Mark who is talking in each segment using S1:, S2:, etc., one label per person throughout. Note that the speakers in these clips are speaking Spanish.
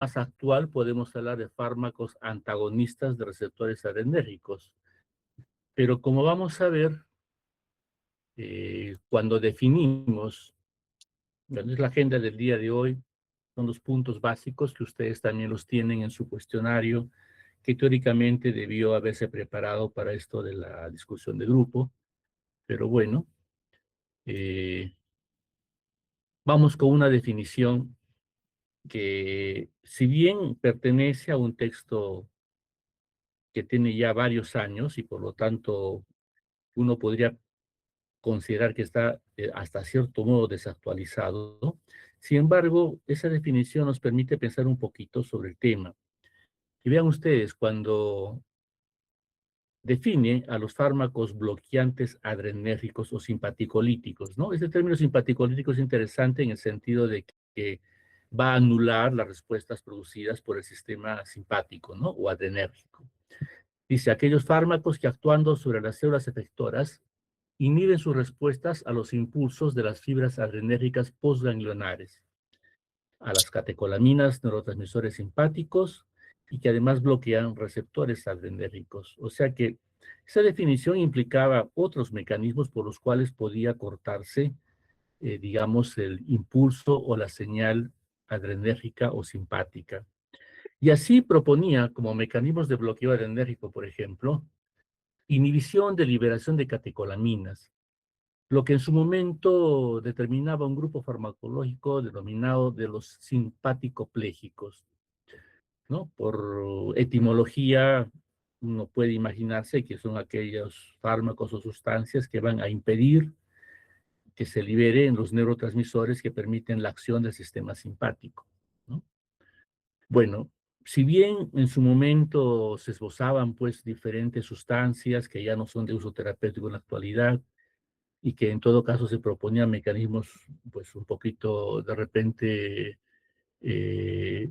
S1: más actual podemos hablar de fármacos antagonistas de receptores adrenérgicos. Pero como vamos a ver, cuando definimos, bueno, es la agenda del día de hoy, son los puntos básicos que ustedes también los tienen en su cuestionario, que teóricamente debió haberse preparado para esto de la discusión de grupo, pero bueno, eh, vamos con una definición que, si bien pertenece a un texto que tiene ya varios años y por lo tanto uno podría considerar que está hasta cierto modo desactualizado, ¿no? Sin embargo, esa definición nos permite pensar un poquito sobre el tema. Y vean ustedes, cuando define a los fármacos bloqueantes adrenérgicos o simpaticolíticos, ¿no? Este término simpaticolítico es interesante en el sentido de que va a anular las respuestas producidas por el sistema simpático, ¿no? O adrenérgico. Dice, aquellos fármacos que actuando sobre las células efectoras inhiben sus respuestas a los impulsos de las fibras adrenérgicas postganglionares, a las catecolaminas, neurotransmisores simpáticos, y que además bloquean receptores adrenérgicos. O sea que esa definición implicaba otros mecanismos por los cuales podía cortarse, digamos, el impulso o la señal adrenérgica o simpática. Y así proponía como mecanismos de bloqueo adrenérgico, por ejemplo, inhibición de liberación de catecolaminas, lo que en su momento determinaba un grupo farmacológico denominado de los simpático-plégicos, ¿no? Por etimología, uno puede imaginarse que son aquellos fármacos o sustancias que van a impedir que se liberen los neurotransmisores que permiten la acción del sistema simpático, ¿no? Bueno, si bien en su momento se esbozaban pues diferentes sustancias que ya no son de uso terapéutico en la actualidad, y que en todo caso se proponían mecanismos pues un poquito de repente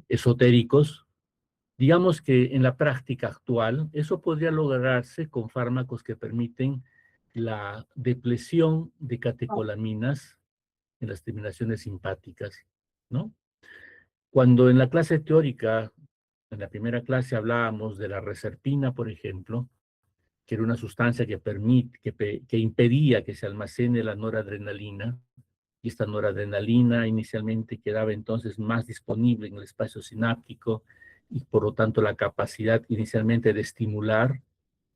S1: esotéricos, digamos que en la práctica actual eso podría lograrse con fármacos que permiten la depresión de catecolaminas en las terminaciones simpáticas, ¿no? Cuando en la clase teórica, en la primera clase hablábamos de la reserpina, por ejemplo, que era una sustancia que impedía que se almacene la noradrenalina, y esta noradrenalina inicialmente quedaba entonces más disponible en el espacio sináptico y por lo tanto la capacidad inicialmente de estimular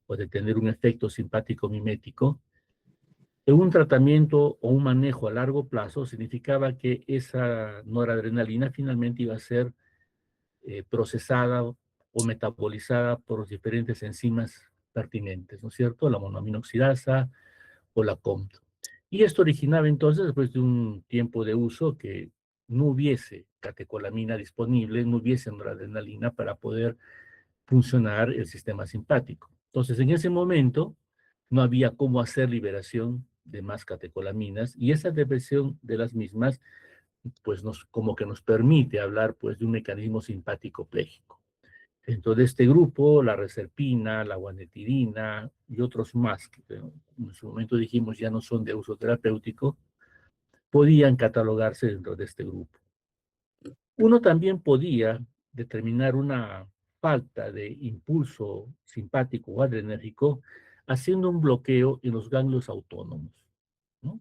S1: o de tener un efecto simpático mimético. En un tratamiento o un manejo a largo plazo significaba que esa noradrenalina finalmente iba a ser procesada o metabolizada por los diferentes enzimas pertinentes, ¿no es cierto? La monoaminoxidasa o la COMT. Y esto originaba entonces, después de un tiempo de uso, que no hubiese catecolamina disponible, no hubiese noradrenalina para poder funcionar el sistema simpático. Entonces, en ese momento, no había cómo hacer liberación de más catecolaminas y esa depresión de las mismas, pues como que nos permite hablar pues de un mecanismo simpático pléjico. Dentro de este grupo, la reserpina, la guanetidina y otros más, que en su momento dijimos ya no son de uso terapéutico, podían catalogarse dentro de este grupo. Uno también podía determinar una falta de impulso simpático o adrenérgico haciendo un bloqueo en los ganglios autónomos, ¿no?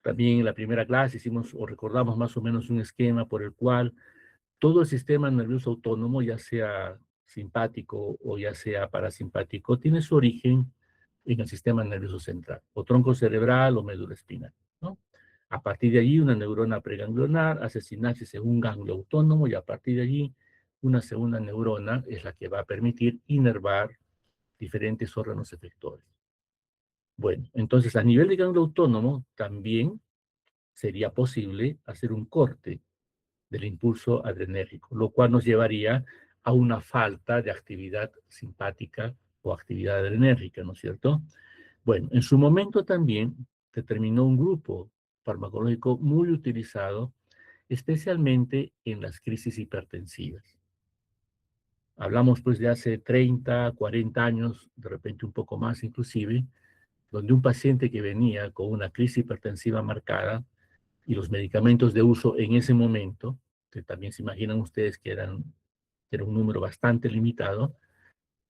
S1: También en la primera clase hicimos o recordamos más o menos un esquema por el cual todo el sistema nervioso autónomo, ya sea simpático o ya sea parasimpático, tiene su origen en el sistema nervioso central, o tronco cerebral o médula espinal, ¿no? A partir de allí, una neurona preganglionar hace sinapsis en un ganglio autónomo y a partir de allí, una segunda neurona es la que va a permitir inervar diferentes órganos efectores. Bueno, entonces a nivel de ganglio autónomo también sería posible hacer un corte del impulso adrenérgico, lo cual nos llevaría a una falta de actividad simpática o actividad adrenérgica, ¿no es cierto? Bueno, en su momento también determinó un grupo farmacológico muy utilizado, especialmente en las crisis hipertensivas. Hablamos pues de hace 30, 40 años, de repente un poco más inclusive, donde un paciente que venía con una crisis hipertensiva marcada y los medicamentos de uso en ese momento, que también se imaginan ustedes que era un número bastante limitado,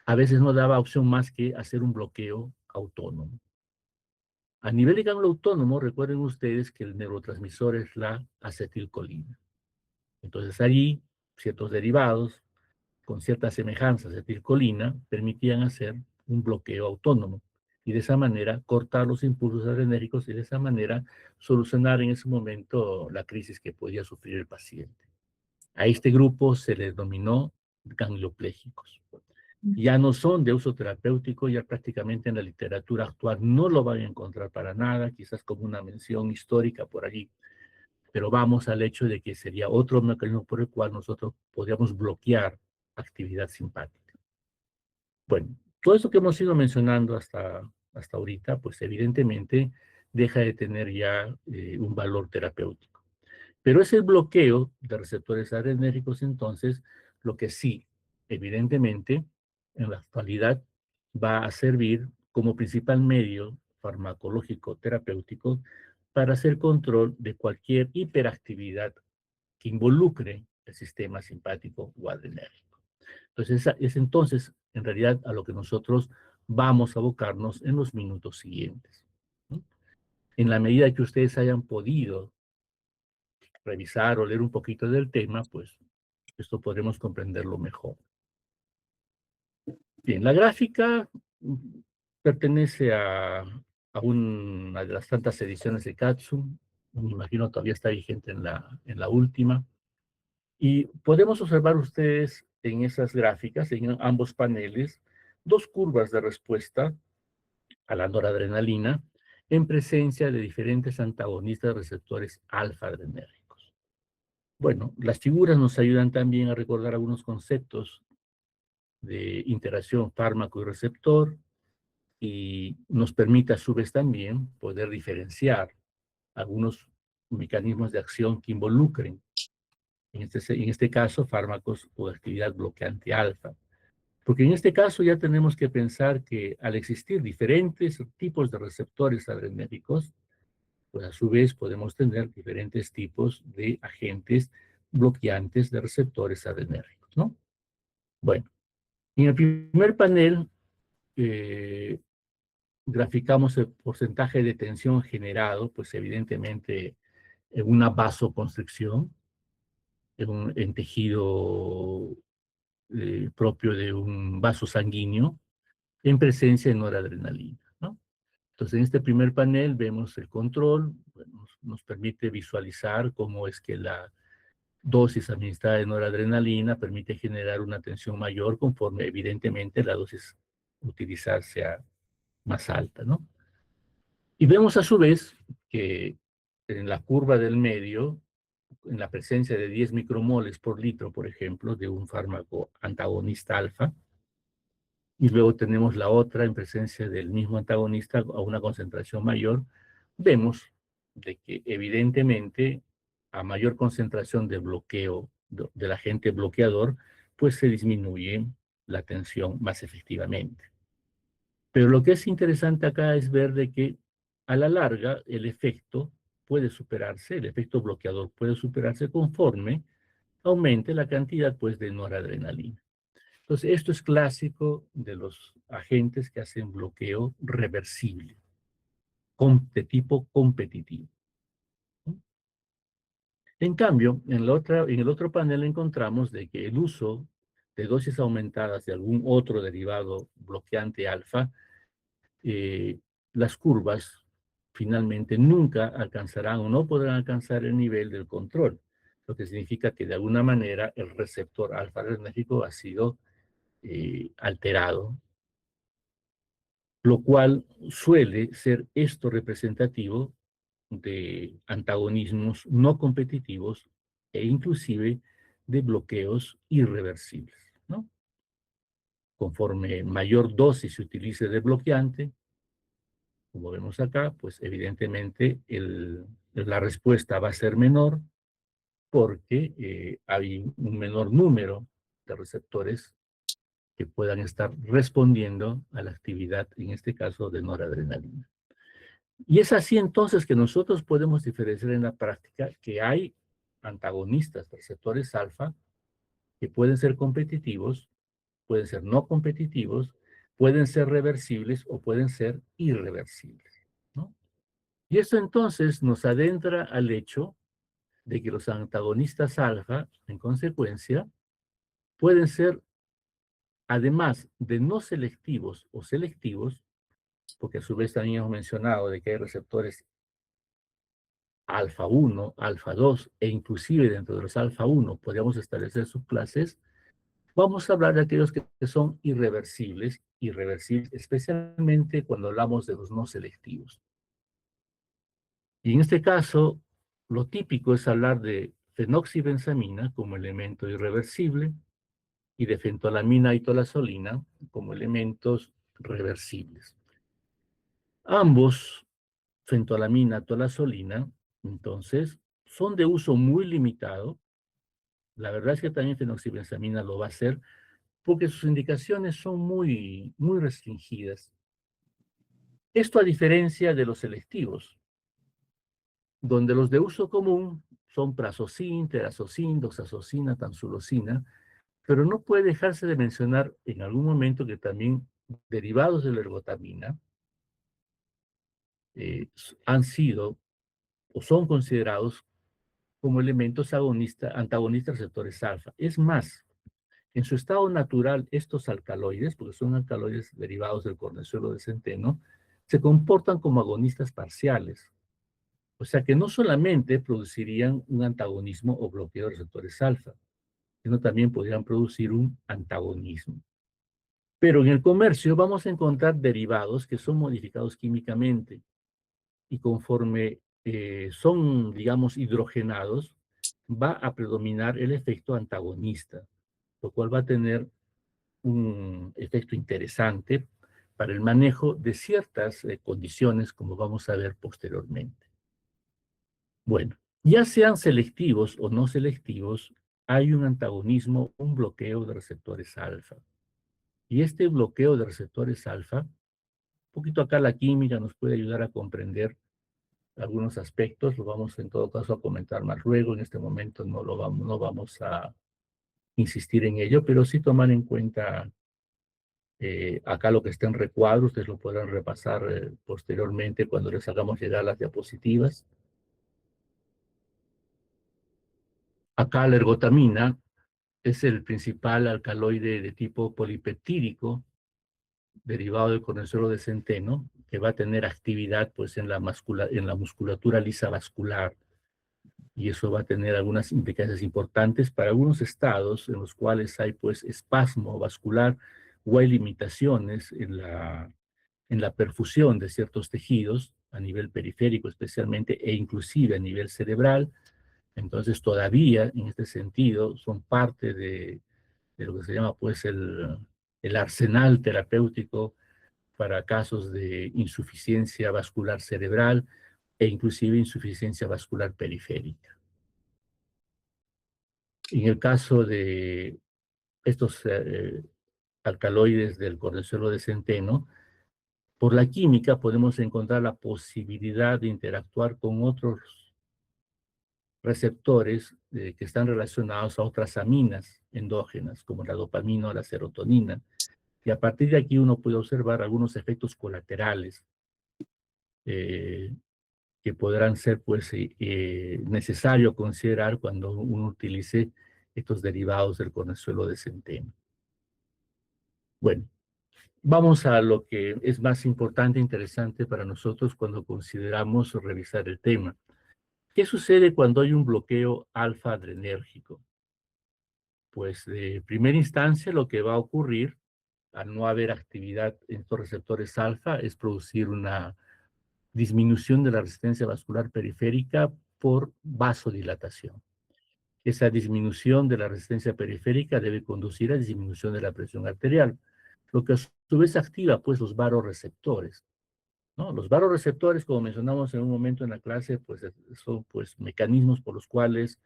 S1: a veces no daba opción más que hacer un bloqueo autónomo. A nivel de ganglio autónomo, recuerden ustedes que el neurotransmisor es la acetilcolina. Entonces allí, ciertos derivados con ciertas semejanzas de acetilcolina permitían hacer un bloqueo autónomo y de esa manera cortar los impulsos adrenérgicos y de esa manera solucionar en ese momento la crisis que podía sufrir el paciente. A este grupo se les denominó gangliopléjicos. Ya no son de uso terapéutico, ya prácticamente en la literatura actual no lo van a encontrar para nada, quizás como una mención histórica por allí, pero vamos al hecho de que sería otro mecanismo por el cual nosotros podríamos bloquear actividad simpática. Bueno, todo eso que hemos ido mencionando hasta ahorita, pues evidentemente deja de tener ya un valor terapéutico. Pero ese bloqueo de receptores adrenérgicos, entonces, lo que sí, evidentemente, en la actualidad va a servir como principal medio farmacológico terapéutico para hacer control de cualquier hiperactividad que involucre el sistema simpático o adrenérgico. Entonces, es entonces, en realidad, a lo que nosotros vamos a abocarnos en los minutos siguientes. ¿No? En la medida que ustedes hayan podido revisar o leer un poquito del tema, pues esto podremos comprenderlo mejor. Bien, la gráfica pertenece a una de las tantas ediciones de Katsu, me imagino todavía está vigente en la última, y podemos observar ustedes en esas gráficas, en ambos paneles, dos curvas de respuesta a la noradrenalina en presencia de diferentes antagonistas receptores alfa-adrenérgicos. Bueno, las figuras nos ayudan también a recordar algunos conceptos de interacción fármaco y receptor y nos permite a su vez también poder diferenciar algunos mecanismos de acción que involucren, en este caso, fármacos o actividad bloqueante alfa. Porque en este caso ya tenemos que pensar que al existir diferentes tipos de receptores adrenérgicos, pues a su vez podemos tener diferentes tipos de agentes bloqueantes de receptores adrenérgicos, ¿no? Bueno, en el primer panel graficamos el porcentaje de tensión generado, pues evidentemente en una vasoconstricción, en tejido propio de un vaso sanguíneo, en presencia de noradrenalina, ¿no? Entonces, en este primer panel vemos el control, bueno, nos permite visualizar cómo es que la dosis administrada de noradrenalina permite generar una tensión mayor conforme, evidentemente, la dosis utilizar sea más alta, ¿no? Y vemos a su vez que en la curva del medio, en la presencia de 10 micromoles por litro, por ejemplo, de un fármaco antagonista alfa, y luego tenemos la otra en presencia del mismo antagonista a una concentración mayor, vemos de que evidentemente a mayor concentración de bloqueo del agente bloqueador, pues se disminuye la tensión más efectivamente. Pero lo que es interesante acá es ver de que a la larga el efecto puede superarse, el efecto bloqueador puede superarse conforme aumente la cantidad pues de noradrenalina. Entonces, esto es clásico de los agentes que hacen bloqueo reversible, de tipo competitivo. En cambio, en el otro panel encontramos de que el uso de dosis aumentadas de algún otro derivado bloqueante alfa, las curvas finalmente nunca alcanzarán o no podrán alcanzar el nivel del control, lo que significa que de alguna manera el receptor alfa-adrenérgico ha sido alterado, lo cual suele ser esto representativo de antagonismos no competitivos e inclusive de bloqueos irreversibles, ¿no? Conforme mayor dosis se utilice de bloqueante, como vemos acá, pues evidentemente la respuesta va a ser menor porque hay un menor número de receptores que puedan estar respondiendo a la actividad, en este caso, de noradrenalina. Y es así entonces que nosotros podemos diferenciar en la práctica que hay antagonistas de receptores alfa que pueden ser competitivos, pueden ser no competitivos, pueden ser reversibles o pueden ser irreversibles, ¿no? Y esto entonces nos adentra al hecho de que los antagonistas alfa, en consecuencia, pueden ser, además de no selectivos o selectivos, porque a su vez también hemos mencionado de que hay receptores alfa 1, alfa 2, e inclusive dentro de los alfa 1 podríamos establecer subclases. Vamos a hablar de aquellos que son irreversibles, irreversibles especialmente cuando hablamos de los no selectivos. Y en este caso, lo típico es hablar de fenoxibensamina como elemento irreversible y de fentolamina y tolazolina como elementos reversibles. Ambos, fentolamina, tolazolina, entonces, son de uso muy limitado. La verdad es que también fenoxibensamina lo va a hacer porque sus indicaciones son muy restringidas. Esto a diferencia de los selectivos, donde los de uso común son prazosina, terazocin, doxazocina, tamsulosina, pero no puede dejarse de mencionar en algún momento que también derivados de la ergotamina han sido o son considerados como elementos antagonistas receptores alfa. Es más, en su estado natural, estos alcaloides, porque son alcaloides derivados del cornezuelo de centeno, se comportan como agonistas parciales. O sea que no solamente producirían un antagonismo o bloqueo de receptores alfa, sino también podrían producir un antagonismo. Pero en el comercio vamos a encontrar derivados que son modificados químicamente y conforme son, digamos, hidrogenados, va a predominar el efecto antagonista, lo cual va a tener un efecto interesante para el manejo de ciertas condiciones, como vamos a ver posteriormente. Bueno, ya sean selectivos o no selectivos, hay un antagonismo, un bloqueo de receptores alfa. Y este bloqueo de receptores alfa, un poquito acá la química nos puede ayudar a comprender algunos aspectos, lo vamos en todo caso a comentar más luego, en este momento no vamos a insistir en ello, pero sí tomar en cuenta acá lo que está en recuadro, ustedes lo podrán repasar posteriormente cuando les hagamos llegar las diapositivas. Acá la ergotamina es el principal alcaloide de tipo polipeptídico derivado del cornezuelo de centeno, que va a tener actividad pues, en la musculatura lisa vascular, y eso va a tener algunas implicancias importantes para algunos estados en los cuales hay pues espasmo vascular o hay limitaciones en la perfusión de ciertos tejidos a nivel periférico especialmente e inclusive a nivel cerebral. Entonces todavía en este sentido son parte de lo que se llama pues el arsenal terapéutico para casos de insuficiencia vascular cerebral e inclusive insuficiencia vascular periférica. En el caso de estos alcaloides del cornezuelo de centeno, por la química podemos encontrar la posibilidad de interactuar con otros receptores que están relacionados a otras aminas endógenas, como la dopamina o la serotonina. Y a partir de aquí uno puede observar algunos efectos colaterales eh, que podrán ser pues necesario considerar cuando uno utilice estos derivados del cornezuelo de centeno. Bueno, vamos a lo que es más importante e interesante para nosotros cuando consideramos revisar el tema. ¿Qué sucede cuando hay un bloqueo alfa-adrenérgico? Pues de primera instancia lo que va a ocurrir al no haber actividad en estos receptores alfa es producir una disminución de la resistencia vascular periférica por vasodilatación. Esa disminución de la resistencia periférica debe conducir a disminución de la presión arterial, lo que a su vez activa pues los varoreceptores, ¿no? Los varoreceptores, como mencionamos en un momento en la clase, pues son pues mecanismos por los cuales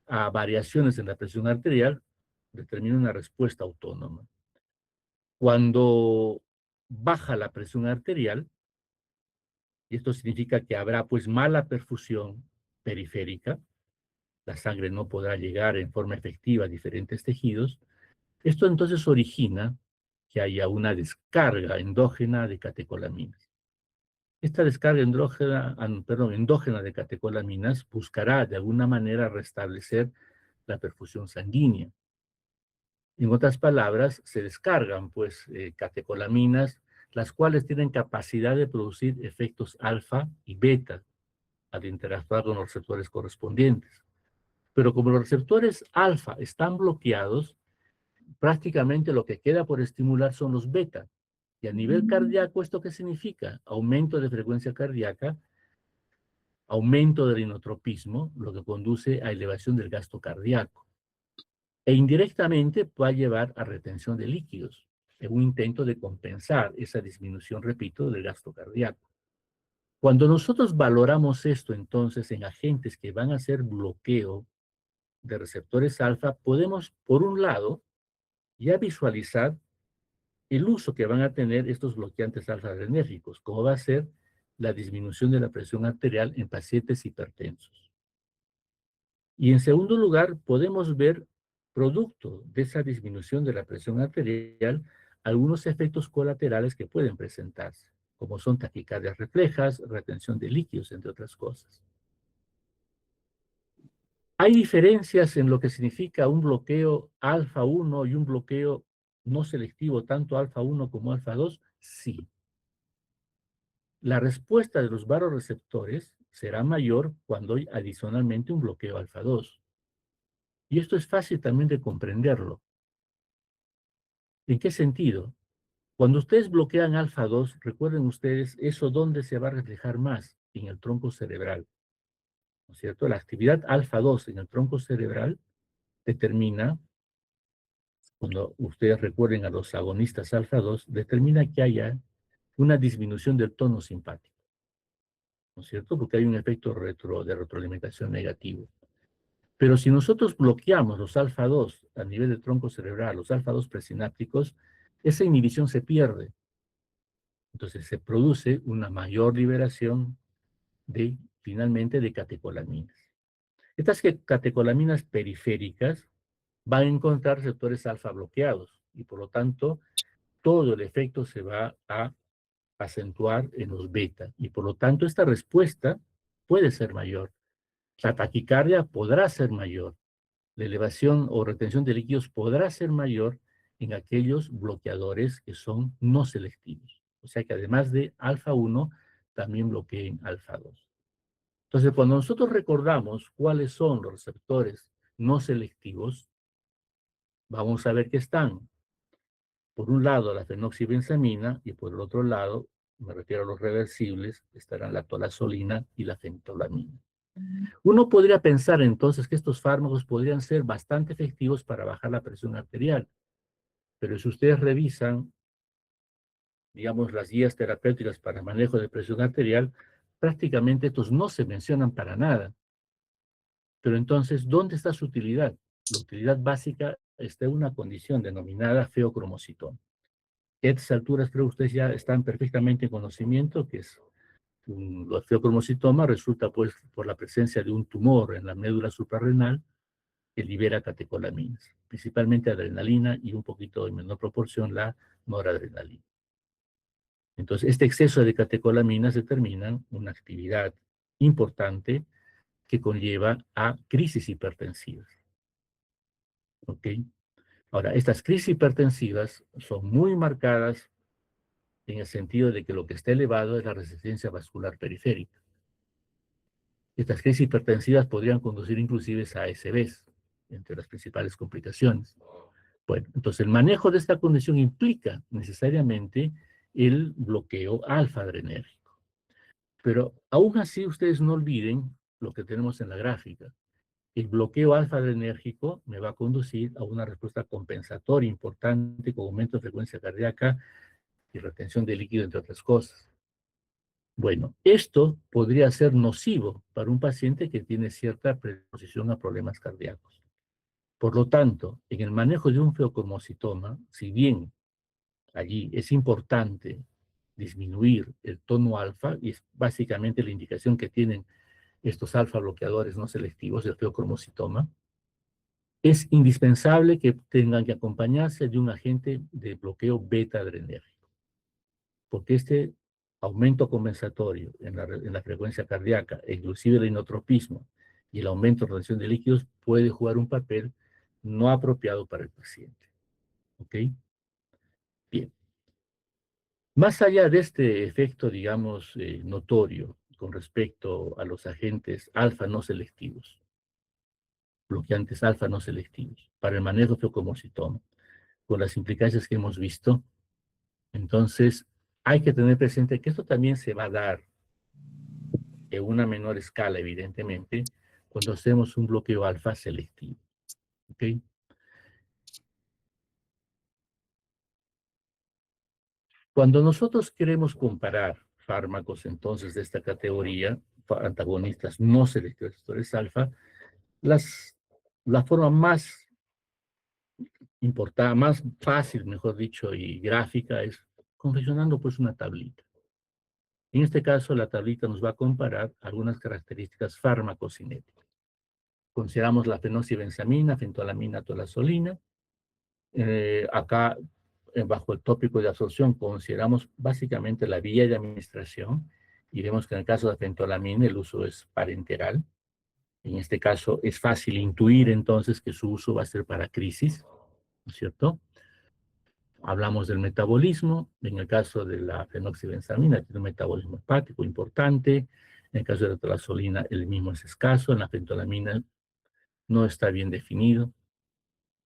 S1: a variaciones en la presión arterial determina una respuesta autónoma. Cuando baja la presión arterial, y esto significa que habrá pues mala perfusión periférica, la sangre no podrá llegar en forma efectiva a diferentes tejidos. Esto entonces origina que haya una descarga endógena de catecolaminas. Esta descarga endógena de catecolaminas buscará de alguna manera restablecer la perfusión sanguínea. En otras palabras, se descargan pues catecolaminas, las cuales tienen capacidad de producir efectos alfa y beta al interactuar con los receptores correspondientes. Pero como los receptores alfa están bloqueados, prácticamente lo que queda por estimular son los beta. Y a nivel cardíaco, ¿esto qué significa? Aumento de frecuencia cardíaca, aumento del inotropismo, lo que conduce a elevación del gasto cardíaco. E indirectamente puede llevar a retención de líquidos, en un intento de compensar esa disminución, repito, del gasto cardíaco. Cuando nosotros valoramos esto entonces en agentes que van a hacer bloqueo de receptores alfa, podemos, por un lado, ya visualizar el uso que van a tener estos bloqueantes alfa-adrenérgicos, como va a ser la disminución de la presión arterial en pacientes hipertensos. Y en segundo lugar, podemos ver, producto de esa disminución de la presión arterial, algunos efectos colaterales que pueden presentarse, como son taquicardias reflejas, retención de líquidos, entre otras cosas. ¿Hay diferencias en lo que significa un bloqueo alfa-1 y un bloqueo no selectivo, tanto alfa-1 como alfa-2? Sí. La respuesta de los varoreceptores será mayor cuando hay adicionalmente un bloqueo alfa-2. Y esto es fácil también de comprenderlo. ¿En qué sentido? Cuando ustedes bloquean alfa-2, recuerden ustedes, ¿eso dónde se va a reflejar más? En el tronco cerebral, ¿no es cierto? La actividad alfa-2 en el tronco cerebral determina, cuando ustedes recuerden a los agonistas alfa-2, determina que haya una disminución del tono simpático, ¿no es cierto? Porque hay un efecto de retroalimentación negativo. Pero si nosotros bloqueamos los alfa-2 a nivel del tronco cerebral, los alfa-2 presinápticos, esa inhibición se pierde. Entonces se produce una mayor liberación finalmente, de catecolaminas. Estas catecolaminas periféricas van a encontrar receptores alfa bloqueados y por lo tanto todo el efecto se va a acentuar en los beta y por lo tanto esta respuesta puede ser mayor. La taquicardia podrá ser mayor. La elevación o retención de líquidos podrá ser mayor en aquellos bloqueadores que son no selectivos. O sea que además de alfa-1, también bloqueen alfa-2. Entonces, cuando nosotros recordamos cuáles son los receptores no selectivos, vamos a ver que están, por un lado, la fenoxibenzamina y por el otro lado, me refiero a los reversibles, estarán la tolazolina y la fentolamina. Uno podría pensar entonces que estos fármacos podrían ser bastante efectivos para bajar la presión arterial, pero si ustedes revisan, digamos, las guías terapéuticas para manejo de presión arterial, prácticamente estos no se mencionan para nada. Pero entonces, ¿dónde está su utilidad? La utilidad básica está en una condición denominada feocromocitoma. A estas alturas creo que ustedes ya están perfectamente en conocimiento que es el feocromocitoma resulta pues por la presencia de un tumor en la médula suprarrenal que libera catecolaminas, principalmente adrenalina y un poquito en menor proporción la noradrenalina. Entonces, este exceso de catecolaminas determina una actividad importante que conlleva a crisis hipertensivas. ¿Ok? Ahora, estas crisis hipertensivas son muy marcadas en el sentido de que lo que está elevado es la resistencia vascular periférica. Estas crisis hipertensivas podrían conducir inclusive a ASVs, entre las principales complicaciones. Bueno, entonces el manejo de esta condición implica necesariamente el bloqueo alfa-adrenérgico. Pero aún así ustedes no olviden lo que tenemos en la gráfica. El bloqueo alfa-adrenérgico me va a conducir a una respuesta compensatoria importante con aumento de frecuencia cardíaca y retención de líquido, entre otras cosas. Bueno, esto podría ser nocivo para un paciente que tiene cierta predisposición a problemas cardíacos. Por lo tanto, en el manejo de un feocromocitoma, si bien allí es importante disminuir el tono alfa, y es básicamente la indicación que tienen estos alfa bloqueadores no selectivos del feocromocitoma, es indispensable que tengan que acompañarse de un agente de bloqueo beta-adrenérgico, porque este aumento compensatorio en la frecuencia cardíaca, e inclusive el inotropismo y el aumento de retención de líquidos puede jugar un papel no apropiado para el paciente. ¿Ok? Bien. Más allá de este efecto, digamos, notorio con respecto a los agentes alfa no selectivos, bloqueantes alfa no selectivos, para el manejo de feocromocitoma, con las implicancias que hemos visto, entonces hay que tener presente que esto también se va a dar en una menor escala, evidentemente, cuando hacemos un bloqueo alfa selectivo. ¿Ok? Cuando nosotros queremos comparar fármacos entonces de esta categoría, antagonistas no selectivos de receptores alfa, las, la forma más importante, más fácil, mejor dicho, y gráfica es confeccionando pues una tablita. En este caso, la tablita nos va a comparar algunas características farmacocinéticas. Consideramos la fenoxibenzamina, fentolamina, tolazolina. Acá, bajo el tópico de absorción, consideramos básicamente la vía de administración y vemos que en el caso de fentolamina el uso es parenteral. En este caso es fácil intuir entonces que su uso va a ser para crisis, ¿no es cierto? Hablamos del metabolismo, en el caso de la fenoxibenzamina tiene un metabolismo hepático importante, en el caso de la tolazolina el mismo es escaso, en la fentolamina no está bien definido.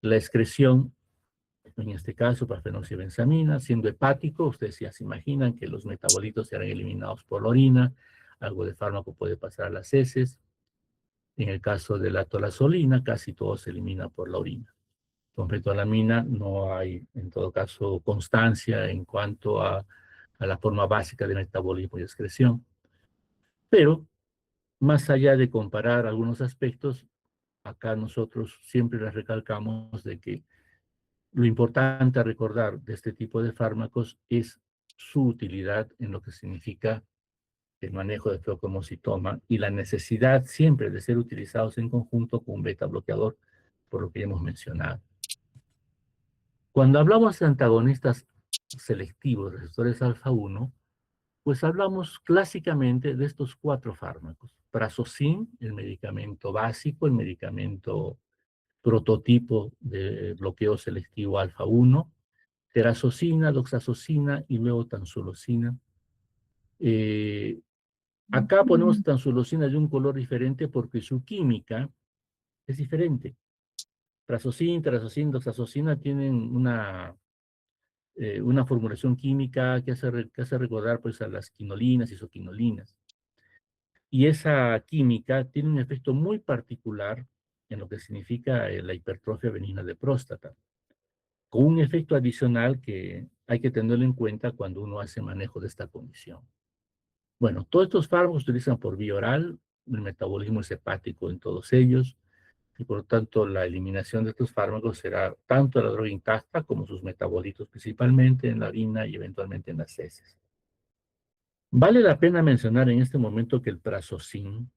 S1: La excreción, en este caso para fenoxibenzamina, siendo hepático, ustedes ya se imaginan que los metabolitos serán eliminados por la orina, algo de fármaco puede pasar a las heces. En el caso de la tolazolina, casi todo se elimina por la orina. Con fentolamina no hay, en todo caso, constancia en cuanto a la forma básica de metabolismo y excreción. Pero, más allá de comparar algunos aspectos, acá nosotros siempre les recalcamos de que lo importante a recordar de este tipo de fármacos es su utilidad en lo que significa el manejo de feocromocitoma y la necesidad siempre de ser utilizados en conjunto con un beta bloqueador, por lo que ya hemos mencionado. Cuando hablamos de antagonistas selectivos, receptores alfa-1, pues hablamos clásicamente de estos cuatro fármacos. Prazosin, el medicamento básico, el medicamento prototipo de bloqueo selectivo alfa-1, terazocina, doxazocina y luego tansulosina. Eh, Acá ponemos tansulosina de un color diferente porque su química es diferente. Prazosin, terazocina, doxazocina tienen una formulación química que hace recordar pues, a las quinolinas y isoquinolinas. Y esa química tiene un efecto muy particular en lo que significa la hipertrofia benigna de próstata, con un efecto adicional que hay que tenerlo en cuenta cuando uno hace manejo de esta condición. Bueno, todos estos fármacos se utilizan por vía oral, el metabolismo es hepático en todos ellos, y por lo tanto la eliminación de estos fármacos será tanto la droga intacta como sus metabolitos, principalmente en la orina y eventualmente en las heces. Vale la pena mencionar en este momento que el prazosin,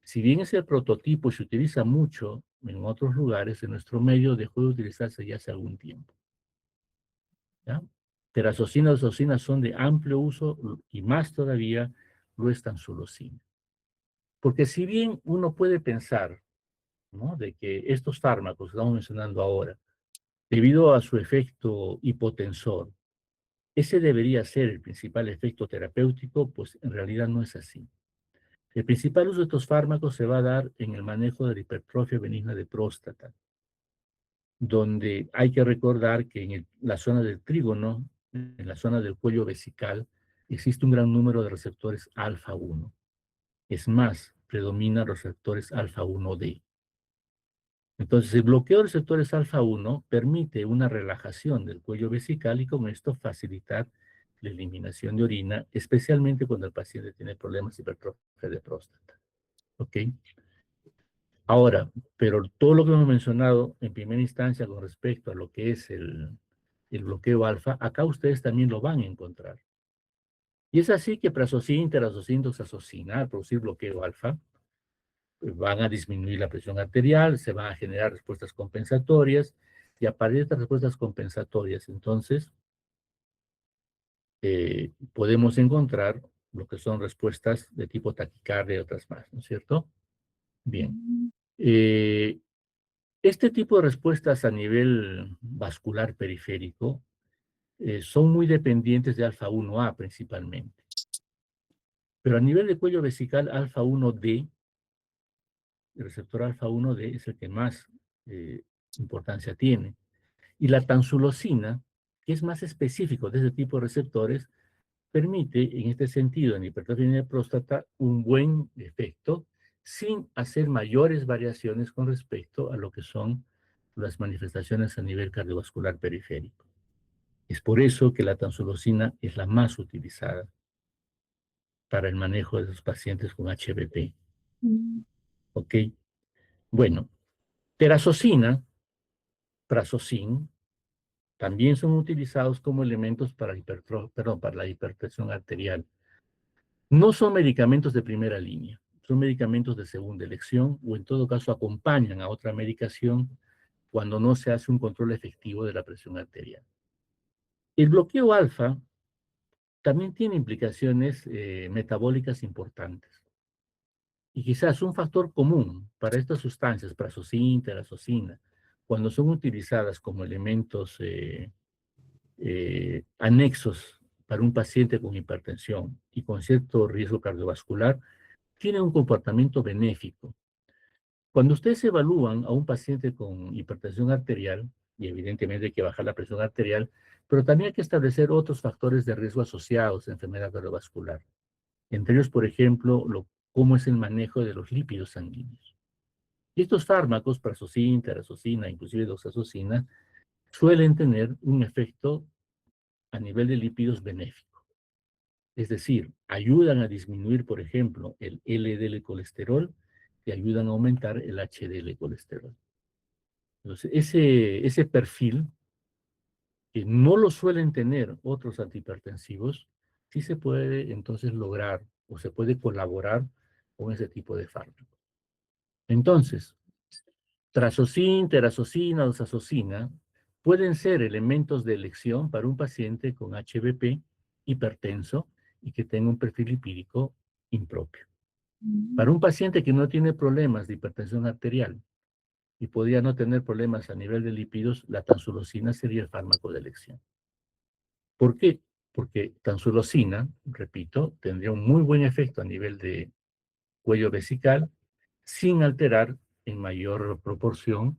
S1: si bien es el prototipo y se utiliza mucho en otros lugares, en nuestro medio dejó de utilizarse ya hace algún tiempo. ¿Ya? Terazocina y oxazocina son de amplio uso y más todavía lo es tansulosina. Porque si bien uno puede pensar, ¿no?, de que estos fármacos que estamos mencionando ahora, debido a su efecto hipotensor, ese debería ser el principal efecto terapéutico, pues en realidad no es así. El principal uso de estos fármacos se va a dar en el manejo de la hipertrofia benigna de próstata, donde hay que recordar que en la zona del trígono, en la zona del cuello vesical, existe un gran número de receptores alfa-1. Es más, predominan los receptores alfa-1D. Entonces, el bloqueo de receptores alfa-1 permite una relajación del cuello vesical y con esto facilitar la eliminación de orina, especialmente cuando el paciente tiene problemas de hipertrofia de próstata. ¿Ok? Ahora, pero todo lo que hemos mencionado en primera instancia con respecto a lo que es el bloqueo alfa, acá ustedes también lo van a encontrar. Y es así que prazosina, terazocina, doxazocina, al producir bloqueo alfa, van a disminuir la presión arterial, se van a generar respuestas compensatorias, y a partir de estas respuestas compensatorias, entonces, podemos encontrar lo que son respuestas de tipo taquicardia y otras más, ¿no es cierto? Bien. Eh, este tipo de respuestas a nivel vascular periférico son muy dependientes de alfa-1A principalmente. Pero a nivel de cuello vesical, alfa-1D, el receptor alfa-1D es el que más importancia tiene. Y la tansulosina, que es más específico de ese tipo de receptores, permite, en este sentido, en hipertrofia de próstata, un buen efecto sin hacer mayores variaciones con respecto a lo que son las manifestaciones a nivel cardiovascular periférico. Es por eso que la tansulosina es la más utilizada para el manejo de los pacientes con HBP. ¿Ok? Bueno, terazocina, prazocin, también son utilizados como elementos para, para la hipertensión arterial. No son medicamentos de primera línea, son medicamentos de segunda elección o en todo caso acompañan a otra medicación cuando no se hace un control efectivo de la presión arterial. El bloqueo alfa también tiene implicaciones metabólicas importantes. Y quizás un factor común para estas sustancias, prazosina, terazocina, cuando son utilizadas como elementos anexos para un paciente con hipertensión y con cierto riesgo cardiovascular, tienen un comportamiento benéfico. Cuando ustedes evalúan a un paciente con hipertensión arterial, y evidentemente hay que bajar la presión arterial, pero también hay que establecer otros factores de riesgo asociados a enfermedad cardiovascular. Entre ellos, por ejemplo, cómo es el manejo de los lípidos sanguíneos. Y estos fármacos, prazosina, terazocina, inclusive doxazocina, suelen tener un efecto a nivel de lípidos benéfico. Es decir, ayudan a disminuir, por ejemplo, el LDL colesterol y ayudan a aumentar el HDL colesterol. Entonces, ese perfil, que no lo suelen tener otros antihipertensivos, sí se puede entonces lograr o se puede colaborar con ese tipo de fármacos. Entonces, trazocin, terazocina, doxazocina pueden ser elementos de elección para un paciente con HBP hipertenso y que tenga un perfil lipídico impropio. Para un paciente que no tiene problemas de hipertensión arterial y podría no tener problemas a nivel de lípidos, la tansulosina sería el fármaco de elección. ¿Por qué? Porque tansulosina, repito, tendría un muy buen efecto a nivel de cuello vesical sin alterar en mayor proporción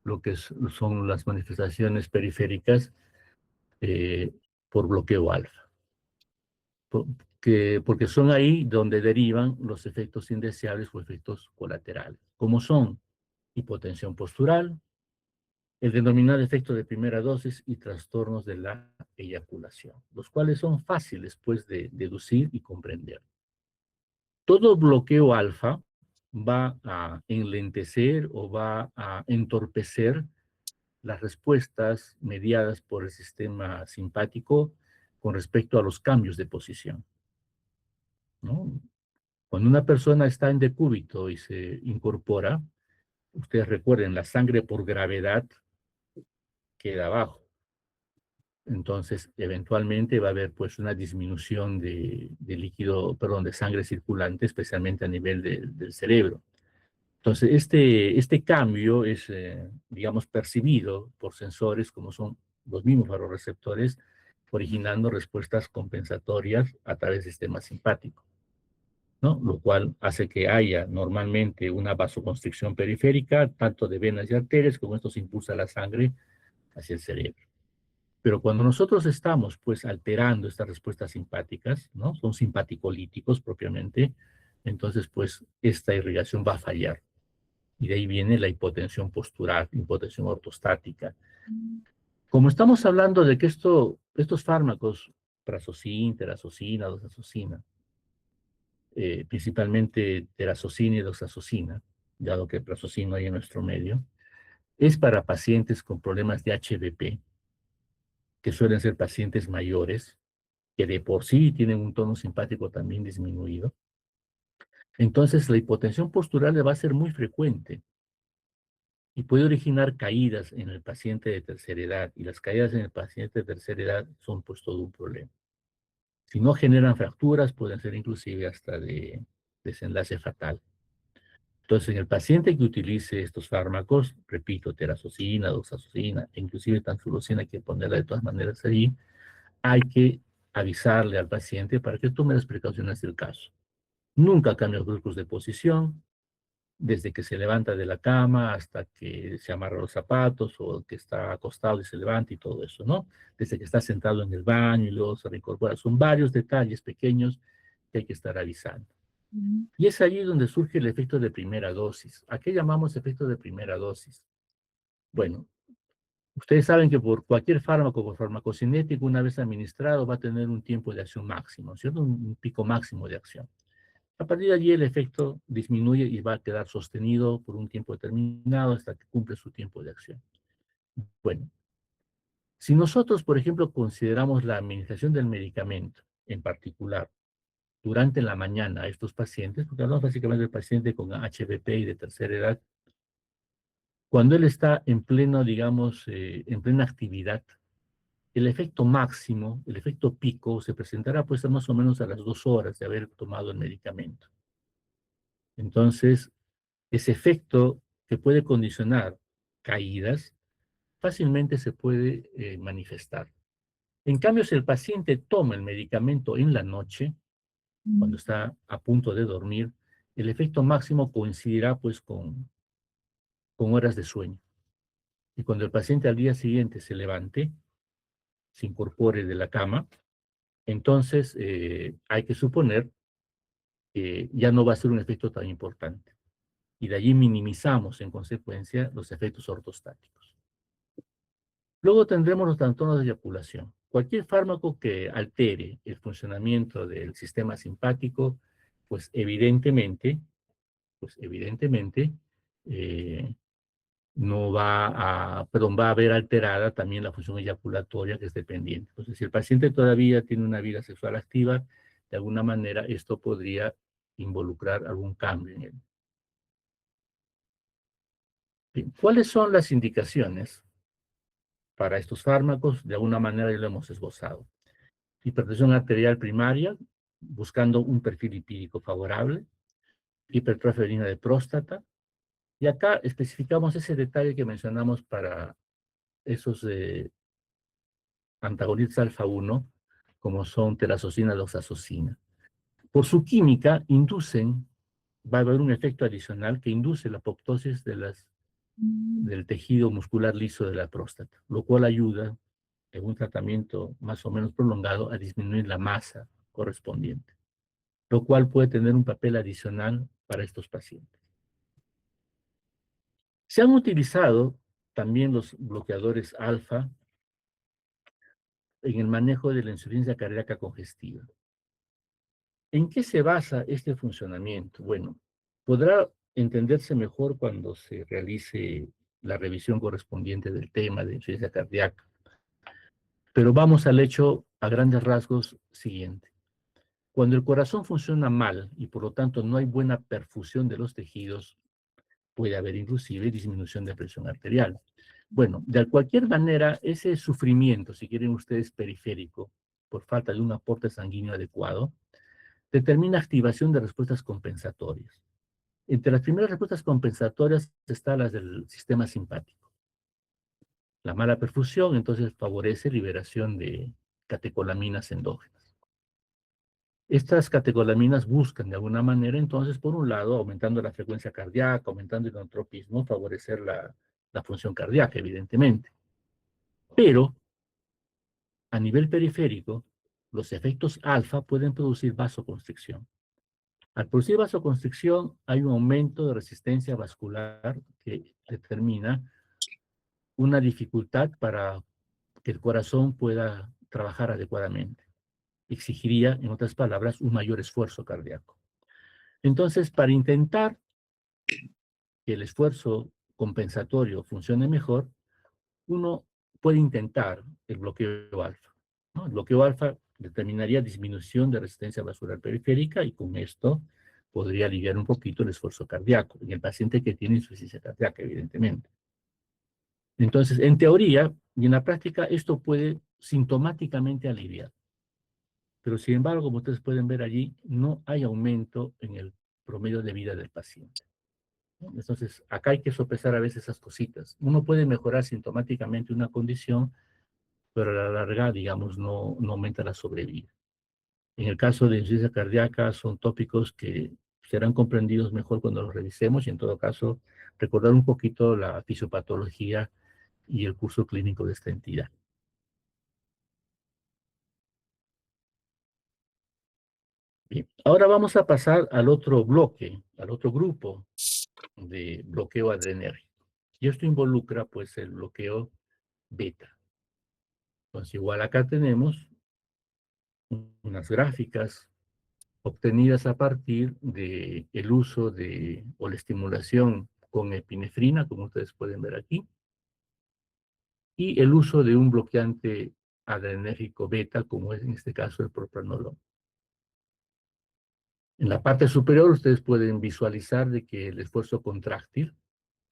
S1: lo que son las manifestaciones periféricas eh, por bloqueo alfa. Porque son ahí donde derivan los efectos indeseables o efectos colaterales, como son hipotensión postural, el denominado efecto de primera dosis y trastornos de la eyaculación, los cuales son fáciles pues de deducir y comprender. Todo bloqueo alfa va a enlentecer o va a entorpecer las respuestas mediadas por el sistema simpático con respecto a los cambios de posición, ¿no? Cuando una persona está en decúbito y se incorpora, ustedes recuerden, la sangre por gravedad queda abajo. Entonces, eventualmente va a haber pues una disminución de líquido, perdón, de sangre circulante, especialmente a nivel del cerebro. Entonces, este cambio es, digamos, percibido por sensores como son los mismos vasoreceptores, originando respuestas compensatorias a través del sistema simpático, ¿no? Lo cual hace que haya normalmente una vasoconstricción periférica, tanto de venas y arterias, como esto se impulsa la sangre hacia el cerebro. Pero cuando nosotros estamos, pues, alterando estas respuestas simpáticas, ¿no? Son simpaticolíticos propiamente, entonces, pues, esta irrigación va a fallar. Y de ahí viene la hipotensión postural, hipotensión ortostática. Como estamos hablando de que estos fármacos, prazosina, terazocina, doxazocina, principalmente terazocina y doxazocina, dado que prazosina hay en nuestro medio, es para pacientes con problemas de HBP, que suelen ser pacientes mayores, que de por sí tienen un tono simpático también disminuido, entonces la hipotensión postural le va a ser muy frecuente y puede originar caídas en el paciente de tercera edad, y las caídas en el paciente de tercera edad son pues todo un problema. Si no generan fracturas, pueden ser inclusive hasta de desenlace fatal. Entonces, en el paciente que utilice estos fármacos, repito, terazocina, doxazocina, e inclusive tamsulosina, hay que ponerla de todas maneras ahí, hay que avisarle al paciente para que tome las precauciones del caso. Nunca cambie los grupos de posición, desde que se levanta de la cama hasta que se amarra los zapatos o que está acostado y se levanta y todo eso, ¿no? Desde que está sentado en el baño y luego se reincorpora. Son varios detalles pequeños que hay que estar avisando. Y es allí donde surge el efecto de primera dosis. ¿A qué llamamos efecto de primera dosis? Bueno, ustedes saben que por cualquier fármaco, por farmacocinético, una vez administrado, va a tener un tiempo de acción máximo, ¿cierto? Un pico máximo de acción. A partir de allí el efecto disminuye y va a quedar sostenido por un tiempo determinado hasta que cumple su tiempo de acción. Bueno, si nosotros, por ejemplo, consideramos la administración del medicamento en particular durante la mañana a estos pacientes, porque hablamos básicamente del paciente con HBP y de tercera edad, cuando él está en pleno, digamos, en plena actividad, el efecto máximo, el efecto pico, se presentará pues más o menos a las 2 horas de haber tomado el medicamento. Entonces, ese efecto que puede condicionar caídas fácilmente se puede manifestar. En cambio, si el paciente toma el medicamento en la noche, cuando está a punto de dormir, el efecto máximo coincidirá pues con horas de sueño. Y cuando el paciente al día siguiente se levante, se incorpore de la cama, entonces hay que suponer que ya no va a ser un efecto tan importante. Y de allí minimizamos en consecuencia los efectos ortostáticos. Luego tendremos los trastornos de eyaculación. Cualquier fármaco que altere el funcionamiento del sistema simpático, pues evidentemente, eh, no va a, perdón, va a haber alterada también la función eyaculatoria que es dependiente. Entonces, si el paciente todavía tiene una vida sexual activa, de alguna manera esto podría involucrar algún cambio en él. Bien, ¿cuáles son las indicaciones para estos fármacos? De alguna manera ya lo hemos esbozado. Hipertensión arterial primaria, buscando un perfil lipídico favorable, hipertrofia uterina de próstata, y acá especificamos ese detalle que mencionamos para esos antagonistas alfa 1, como son terazocina y doxazocina. Por su química, va a haber un efecto adicional que induce la apoptosis del tejido muscular liso de la próstata, lo cual ayuda, en un tratamiento más o menos prolongado, a disminuir la masa correspondiente, lo cual puede tener un papel adicional para estos pacientes. Se han utilizado también los bloqueadores alfa en el manejo de la insuficiencia cardíaca congestiva. ¿En qué se basa este funcionamiento? Bueno, podrá entenderse mejor cuando se realice la revisión correspondiente del tema de insuficiencia cardíaca. Pero vamos al hecho a grandes rasgos siguiente. Cuando el corazón funciona mal y por lo tanto no hay buena perfusión de los tejidos, puede haber inclusive disminución de presión arterial. Bueno, de cualquier manera, ese sufrimiento, si quieren ustedes periférico, por falta de un aporte sanguíneo adecuado, determina activación de respuestas compensatorias. Entre las primeras respuestas compensatorias están las del sistema simpático. La mala perfusión entonces favorece liberación de catecolaminas endógenas. Estas catecolaminas buscan de alguna manera entonces, por un lado, aumentando la frecuencia cardíaca, aumentando el inotropismo, favorecer la función cardíaca, evidentemente. Pero, a nivel periférico, los efectos alfa pueden producir vasoconstricción. Al producir vasoconstricción, hay un aumento de resistencia vascular que determina una dificultad para que el corazón pueda trabajar adecuadamente. Exigiría, en otras palabras, un mayor esfuerzo cardíaco. Entonces, para intentar que el esfuerzo compensatorio funcione mejor, uno puede intentar el bloqueo alfa, ¿no? El bloqueo alfa determinaría disminución de resistencia vascular periférica y con esto podría aliviar un poquito el esfuerzo cardíaco en el paciente que tiene insuficiencia cardíaca, evidentemente. Entonces, en teoría y en la práctica, esto puede sintomáticamente aliviar. Pero sin embargo, como ustedes pueden ver allí, no hay aumento en el promedio de vida del paciente. Entonces, acá hay que sopesar a veces esas cositas. Uno puede mejorar sintomáticamente una condición, pero a la larga, digamos, no aumenta la sobrevida. En el caso de insuficiencia cardíaca, son tópicos que serán comprendidos mejor cuando los revisemos y en todo caso, recordar un poquito la fisiopatología y el curso clínico de esta entidad. Bien, ahora vamos a pasar al otro bloque, al otro grupo de bloqueo adrenérgico. Y esto involucra, pues, el bloqueo beta. Entonces, igual acá tenemos unas gráficas obtenidas a partir del uso de, o la estimulación con epinefrina, como ustedes pueden ver aquí, y el uso de un bloqueante adrenérgico beta, como es en este caso el propranolol. En la parte superior ustedes pueden visualizar de que el esfuerzo contráctil,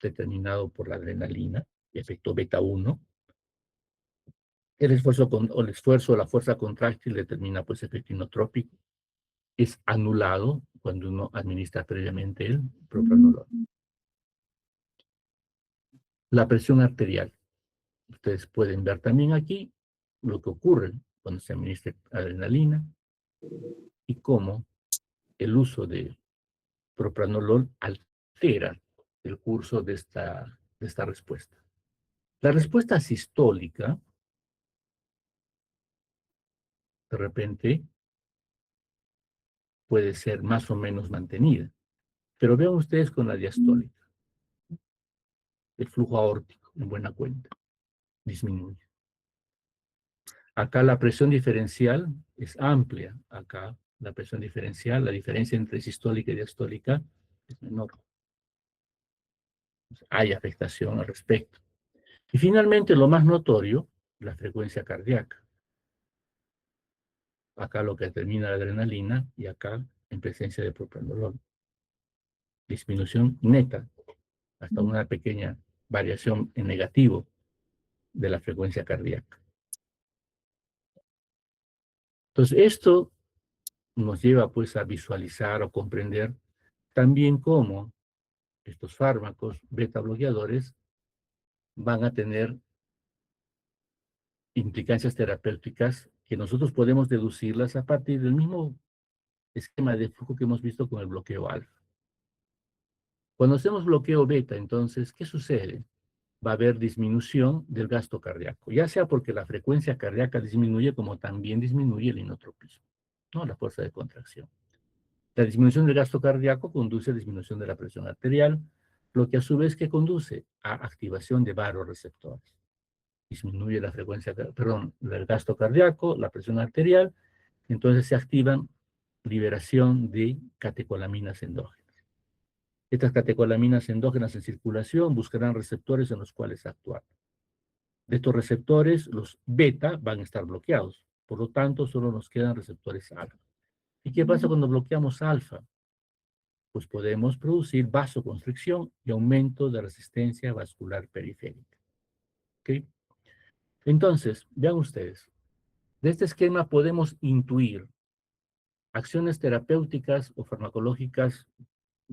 S1: determinado por la adrenalina, efecto beta 1, el esfuerzo, o el esfuerzo o la fuerza contráctil determina pues efecto inotrópico, es anulado cuando uno administra previamente el propranolol. La presión arterial. Ustedes pueden ver también aquí lo que ocurre cuando se administra adrenalina y cómo el uso de propranolol altera el curso de esta respuesta. La respuesta sistólica, de repente, puede ser más o menos mantenida. Pero vean ustedes con la diastólica. El flujo aórtico, en buena cuenta, disminuye. Acá la presión diferencial es amplia. Acá la presión diferencial, la diferencia entre sistólica y diastólica es menor. Hay afectación al respecto. Y finalmente, lo más notorio, la frecuencia cardíaca. Acá lo que determina la adrenalina y acá en presencia de propranolol. Disminución neta, hasta una pequeña variación en negativo de la frecuencia cardíaca. Entonces, esto nos lleva pues a visualizar o comprender también cómo estos fármacos beta bloqueadores van a tener implicancias terapéuticas que nosotros podemos deducirlas a partir del mismo esquema de flujo que hemos visto con el bloqueo alfa. Cuando hacemos bloqueo beta, entonces, ¿qué sucede? Va a haber disminución del gasto cardíaco, ya sea porque la frecuencia cardíaca disminuye, como también disminuye el inotropismo, ¿no? La fuerza de contracción. La disminución del gasto cardíaco conduce a disminución de la presión arterial, lo que a su vez que conduce a activación de vasoreceptores. Disminuye la frecuencia, perdón, el gasto cardíaco, la presión arterial, entonces se activan liberación de catecolaminas endógenas. Estas catecolaminas endógenas en circulación buscarán receptores en los cuales actuar. De estos receptores, los beta van a estar bloqueados. Por lo tanto, solo nos quedan receptores alfa. ¿Y qué pasa cuando bloqueamos alfa? Pues podemos producir vasoconstricción y aumento de resistencia vascular periférica. ¿Ok? Entonces, vean ustedes, de este esquema podemos intuir acciones terapéuticas o farmacológicas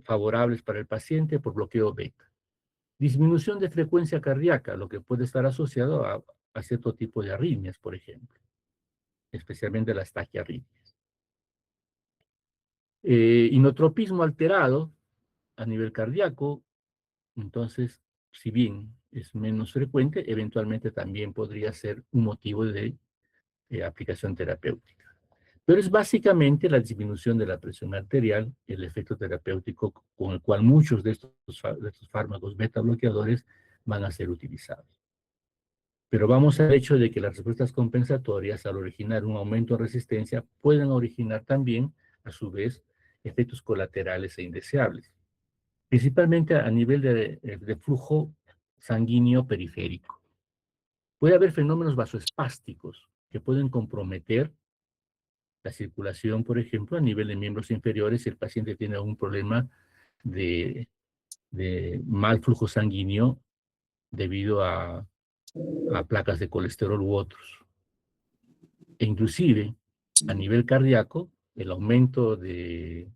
S1: favorables para el paciente por bloqueo beta. Disminución de frecuencia cardíaca, lo que puede estar asociado a cierto tipo de arritmias, por ejemplo, especialmente las taquiarritmias. Inotropismo alterado a nivel cardíaco, entonces, si bien es menos frecuente, eventualmente también podría ser un motivo de aplicación terapéutica. Pero es básicamente la disminución de la presión arterial, el efecto terapéutico con el cual muchos de estos fármacos beta bloqueadores van a ser utilizados. Pero vamos al hecho de que las respuestas compensatorias, al originar un aumento de resistencia, pueden originar también, a su vez, efectos colaterales e indeseables, principalmente a nivel de flujo sanguíneo periférico. Puede haber fenómenos vasoespásticos que pueden comprometer la circulación, por ejemplo, a nivel de miembros inferiores si el paciente tiene algún problema de, de mal flujo sanguíneo debido a placas de colesterol u otros. E inclusive, a nivel cardíaco, el aumento de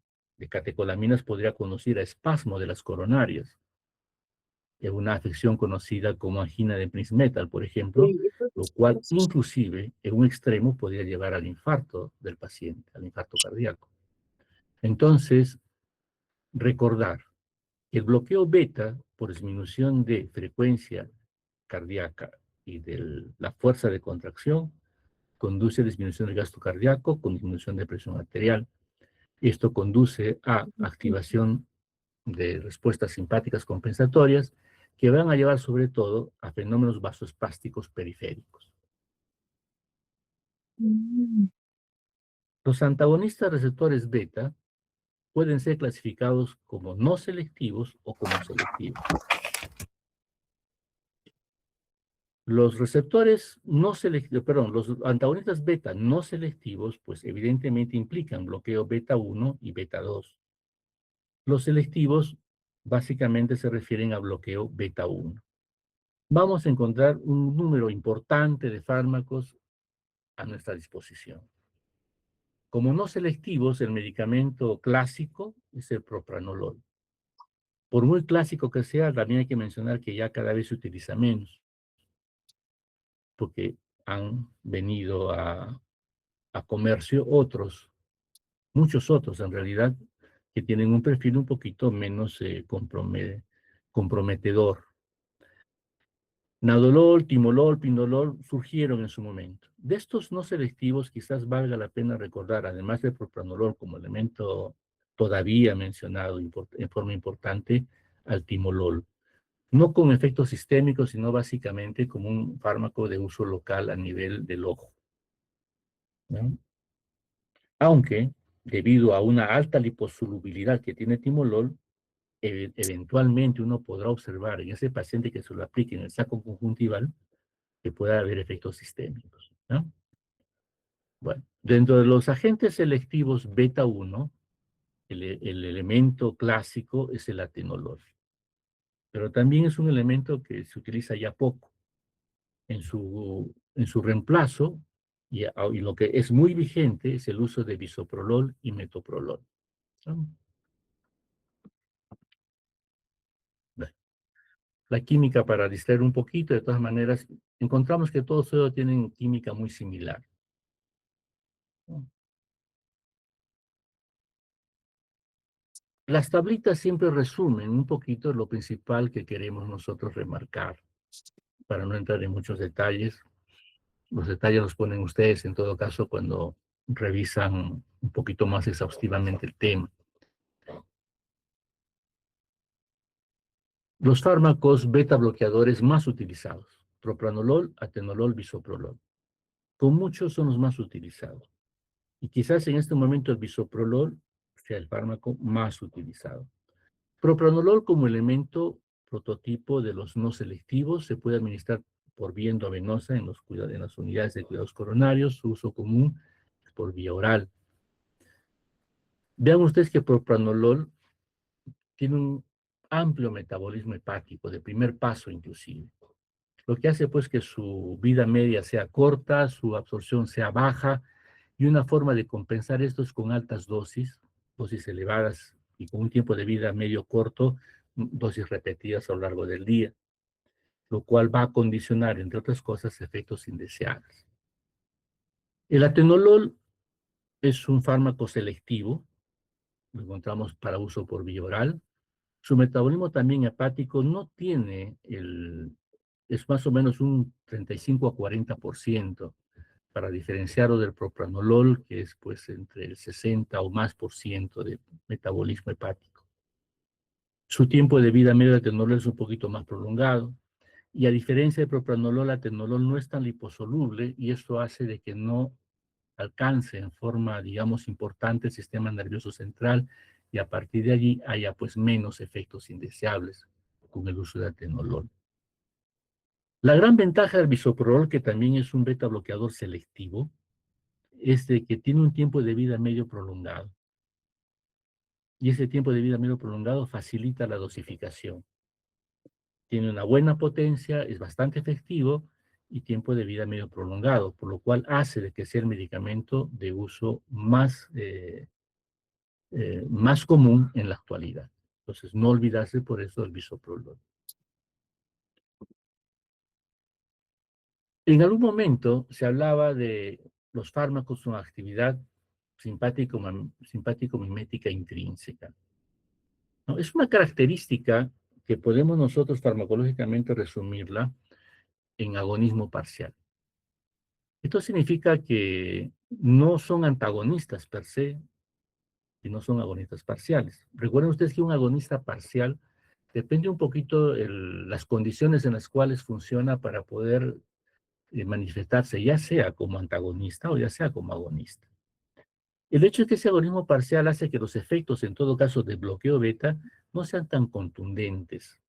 S1: catecolaminas podría conducir a espasmo de las coronarias, en una afección conocida como angina de Prinzmetal, por ejemplo,
S2: Sí, eso
S1: lo cual
S2: es-
S1: inclusive en un extremo podría llevar al infarto del paciente, al infarto cardíaco. Entonces, recordar que el bloqueo beta por disminución de frecuencia cardíaca y de la fuerza de contracción conduce a disminución del gasto cardíaco con disminución de presión arterial. Esto conduce a activación de respuestas simpáticas compensatorias que van a llevar sobre todo a fenómenos vasoespásticos periféricos.
S2: Mm.
S1: Los antagonistas receptores beta pueden ser clasificados como no selectivos o como selectivos. Los receptores no selectivos, perdón, los antagonistas beta no selectivos, pues evidentemente implican bloqueo beta 1 y beta 2. Los selectivos básicamente se refieren a bloqueo beta 1. Vamos a encontrar un número importante de fármacos a nuestra disposición. Como no selectivos, el medicamento clásico es el propranolol. Por muy clásico que sea, también hay que mencionar que ya cada vez se utiliza menos, porque han venido a comercio otros, muchos otros en realidad, que tienen un perfil un poquito menos comprometedor. Nadolol, timolol, pindolol surgieron en su momento. De estos no selectivos, quizás valga la pena recordar, además del propranolol como elemento todavía mencionado en forma importante, al timolol. No con efectos sistémicos, sino básicamente como un fármaco de uso local a nivel del ojo, ¿no? Aunque, debido a una alta liposolubilidad que tiene timolol, eventualmente uno podrá observar en ese paciente que se lo aplique en el saco conjuntival que pueda haber efectos sistémicos, ¿no? Bueno, dentro de los agentes selectivos beta 1, el elemento clásico es el atenolol, pero también es un elemento que se utiliza ya poco. En su reemplazo, y lo que es muy vigente, es el uso de bisoprolol y metoprolol, ¿no? Bueno, la química, para distraer un poquito, de todas maneras, encontramos que todos ellos tienen química muy similar, ¿no? Las tablitas siempre resumen un poquito lo principal que queremos nosotros remarcar, para no entrar en muchos detalles. Los detalles los ponen ustedes en todo caso cuando revisan un poquito más exhaustivamente el tema. Los fármacos beta bloqueadores más utilizados: propranolol, atenolol, bisoprolol. Con muchos son los más utilizados. Y quizás en este momento el bisoprolol sea el fármaco más utilizado. Propranolol como elemento prototipo de los no selectivos se puede administrar por vía endovenosa en las unidades de cuidados coronarios. Su uso común es por vía oral. Vean ustedes que propranolol tiene un amplio metabolismo hepático, de primer paso inclusive. Lo que hace pues que su vida media sea corta, su absorción sea baja, y una forma de compensar esto es con altas dosis elevadas y con un tiempo de vida medio corto, dosis repetidas a lo largo del día, lo cual va a condicionar, entre otras cosas, efectos indeseables. El atenolol es un fármaco selectivo, lo encontramos para uso por vía oral. Su metabolismo también hepático no tiene es más o menos un 35 a 40%, para diferenciarlo del propranolol, que es pues entre el 60 o más por ciento de metabolismo hepático. Su tiempo de vida medio de atenolol es un poquito más prolongado, y a diferencia de propranolol, atenolol no es tan liposoluble, y esto hace de que no alcance en forma, digamos, importante el sistema nervioso central, y a partir de allí haya pues menos efectos indeseables con el uso de atenolol. La gran ventaja del bisoprolol, que también es un beta bloqueador selectivo, es de que tiene un tiempo de vida medio prolongado. Y ese tiempo de vida medio prolongado facilita la dosificación. Tiene una buena potencia, es bastante efectivo y tiempo de vida medio prolongado, por lo cual hace de que sea el medicamento de uso más común en la actualidad. Entonces, no olvidarse por eso del bisoprolol. En algún momento se hablaba de los fármacos con actividad simpático-mimética intrínseca, ¿no? Es una característica que podemos nosotros farmacológicamente resumirla en agonismo parcial. Esto significa que no son antagonistas per se, y no son agonistas parciales. Recuerden ustedes que un agonista parcial depende un poquito las condiciones en las cuales funciona para poder manifestarse, ya sea como antagonista o ya sea como agonista. El hecho es que ese agonismo parcial hace que los efectos, en todo caso de bloqueo beta, no sean tan contundentes.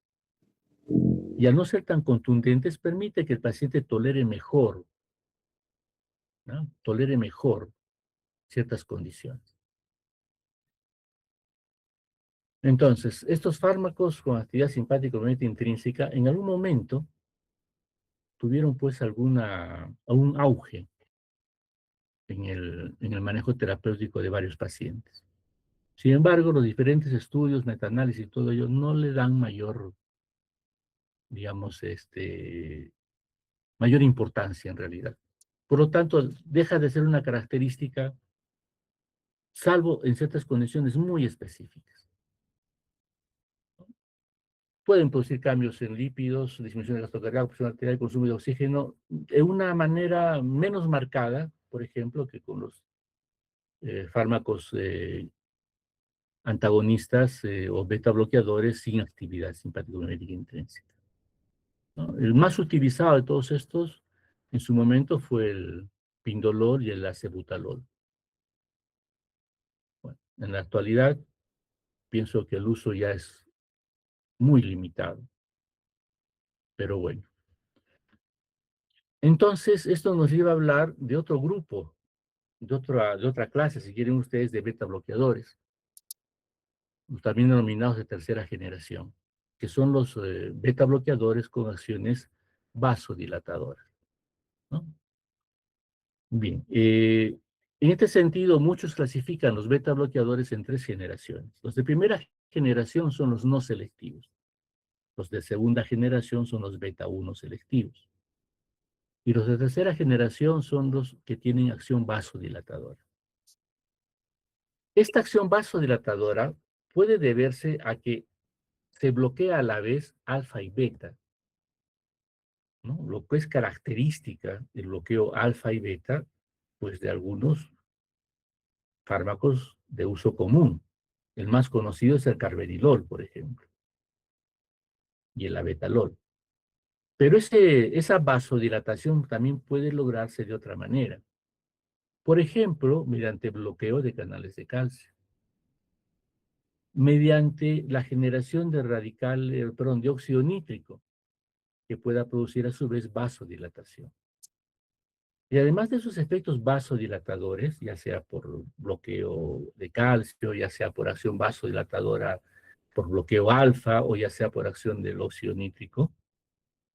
S1: Y al no ser tan contundentes, permite que el paciente tolere mejor, ¿no? Tolere mejor ciertas condiciones. Entonces, estos fármacos con actividad simpático-mimética intrínseca, en algún momento tuvieron pues algún auge en el manejo terapéutico de varios pacientes. Sin embargo, los diferentes estudios, metaanálisis y todo ello no le dan mayor, digamos, mayor importancia en realidad. Por lo tanto, deja de ser una característica, salvo en ciertas condiciones muy específicas. Pueden producir cambios en lípidos, disminución de gasto cardíaco, presión arterial, consumo de oxígeno, de una manera menos marcada, por ejemplo, que con los fármacos antagonistas o beta bloqueadores sin actividad simpático-mimética intrínseca, ¿no? El más utilizado de todos estos en su momento fue el pindolol y el acebutolol. Bueno, en la actualidad pienso que el uso ya es muy limitado, pero bueno. Entonces, esto nos lleva a hablar de otro grupo, de otra clase, si quieren ustedes, de beta bloqueadores, también denominados de tercera generación, que son los beta bloqueadores con acciones vasodilatadoras, ¿no? Bien, en este sentido, muchos clasifican los beta bloqueadores en tres generaciones. Los de primera generación son los no selectivos. Los de segunda generación son los beta 1 selectivos. Y los de tercera generación son los que tienen acción vasodilatadora. Esta acción vasodilatadora puede deberse a que se bloquea a la vez alfa y beta, ¿no? Lo que es característica del bloqueo alfa y beta, pues de algunos fármacos de uso común. El más conocido es el carvedilol, por ejemplo, y el abetalol. Pero esa vasodilatación también puede lograrse de otra manera. Por ejemplo, mediante bloqueo de canales de calcio, mediante la generación de dióxido nítrico, que pueda producir a su vez vasodilatación. Y además de esos efectos vasodilatadores, ya sea por bloqueo de calcio, ya sea por acción vasodilatadora por bloqueo alfa o ya sea por acción del óxido nítrico,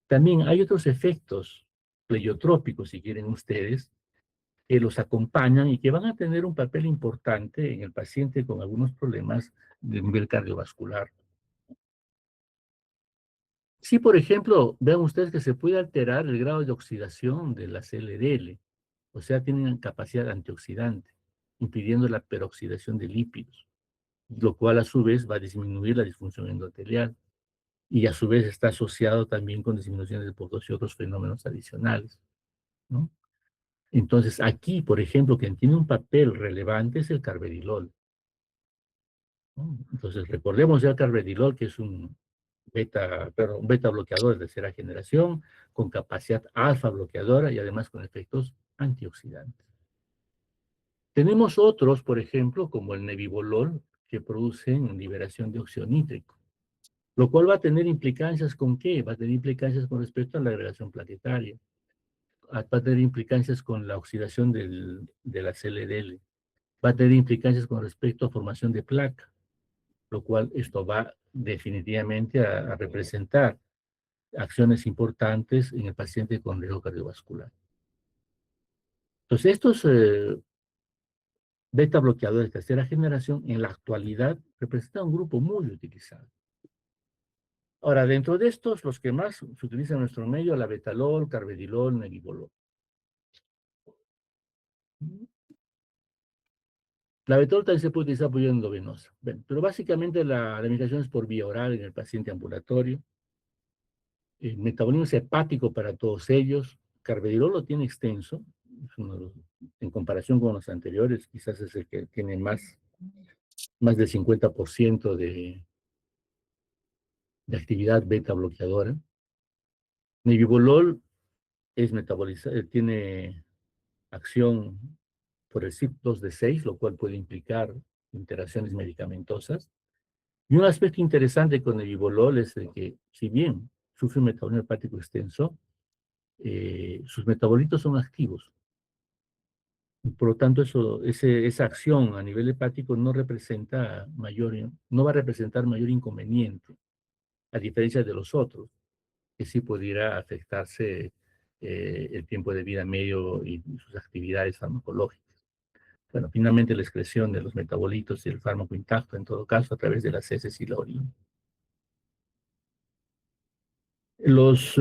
S1: también hay otros efectos pleiotrópicos, si quieren ustedes, que los acompañan y que van a tener un papel importante en el paciente con algunos problemas de nivel cardiovascular. Sí, por ejemplo, vean ustedes que se puede alterar el grado de oxidación de las LDL, o sea, tienen capacidad antioxidante, impidiendo la peroxidación de lípidos, lo cual a su vez va a disminuir la disfunción endotelial y a su vez está asociado también con disminuciones de potasio y otros fenómenos adicionales, ¿no? Entonces, aquí, por ejemplo, quien tiene un papel relevante es el carvedilol, ¿no? Entonces, recordemos ya el carvedilol, que es un beta bloqueador de tercera generación, con capacidad alfa bloqueadora y además con efectos antioxidantes. Tenemos otros, por ejemplo, como el nebivolol, que producen liberación de óxido nítrico, lo cual va a tener implicancias ¿con qué? Va a tener implicancias con respecto a la agregación plaquetaria. a tener implicancias con la oxidación de la LDL, va a tener implicancias con respecto a formación de placa, lo cual esto va definitivamente a representar acciones importantes en el paciente con riesgo cardiovascular. Entonces, estos beta bloqueadores de tercera generación en la actualidad representan un grupo muy utilizado. Ahora, dentro de estos, los que más se utilizan en nuestro medio, la betalol, carvedilol, nebivolol. La betalol también se puede utilizar por vía endovenosa. Bueno, pero básicamente la administración es por vía oral en el paciente ambulatorio. El metabolismo es hepático para todos ellos. Carvedilol lo tiene extenso, en comparación con los anteriores, quizás es el que tiene más del 50% de actividad beta bloqueadora. Nebivolol es tiene acción por el CYP2D6, lo cual puede implicar interacciones medicamentosas. Y un aspecto interesante con el nebivolol es de que, si bien sufre un metabolismo hepático extenso, sus metabolitos son activos. Por lo tanto, esa acción a nivel hepático no va a representar mayor inconveniente, a diferencia de los otros, que sí pudiera afectarse el tiempo de vida medio y sus actividades farmacológicas. Bueno, finalmente la excreción de los metabolitos y el fármaco intacto, en todo caso, a través de las heces y la orina. Los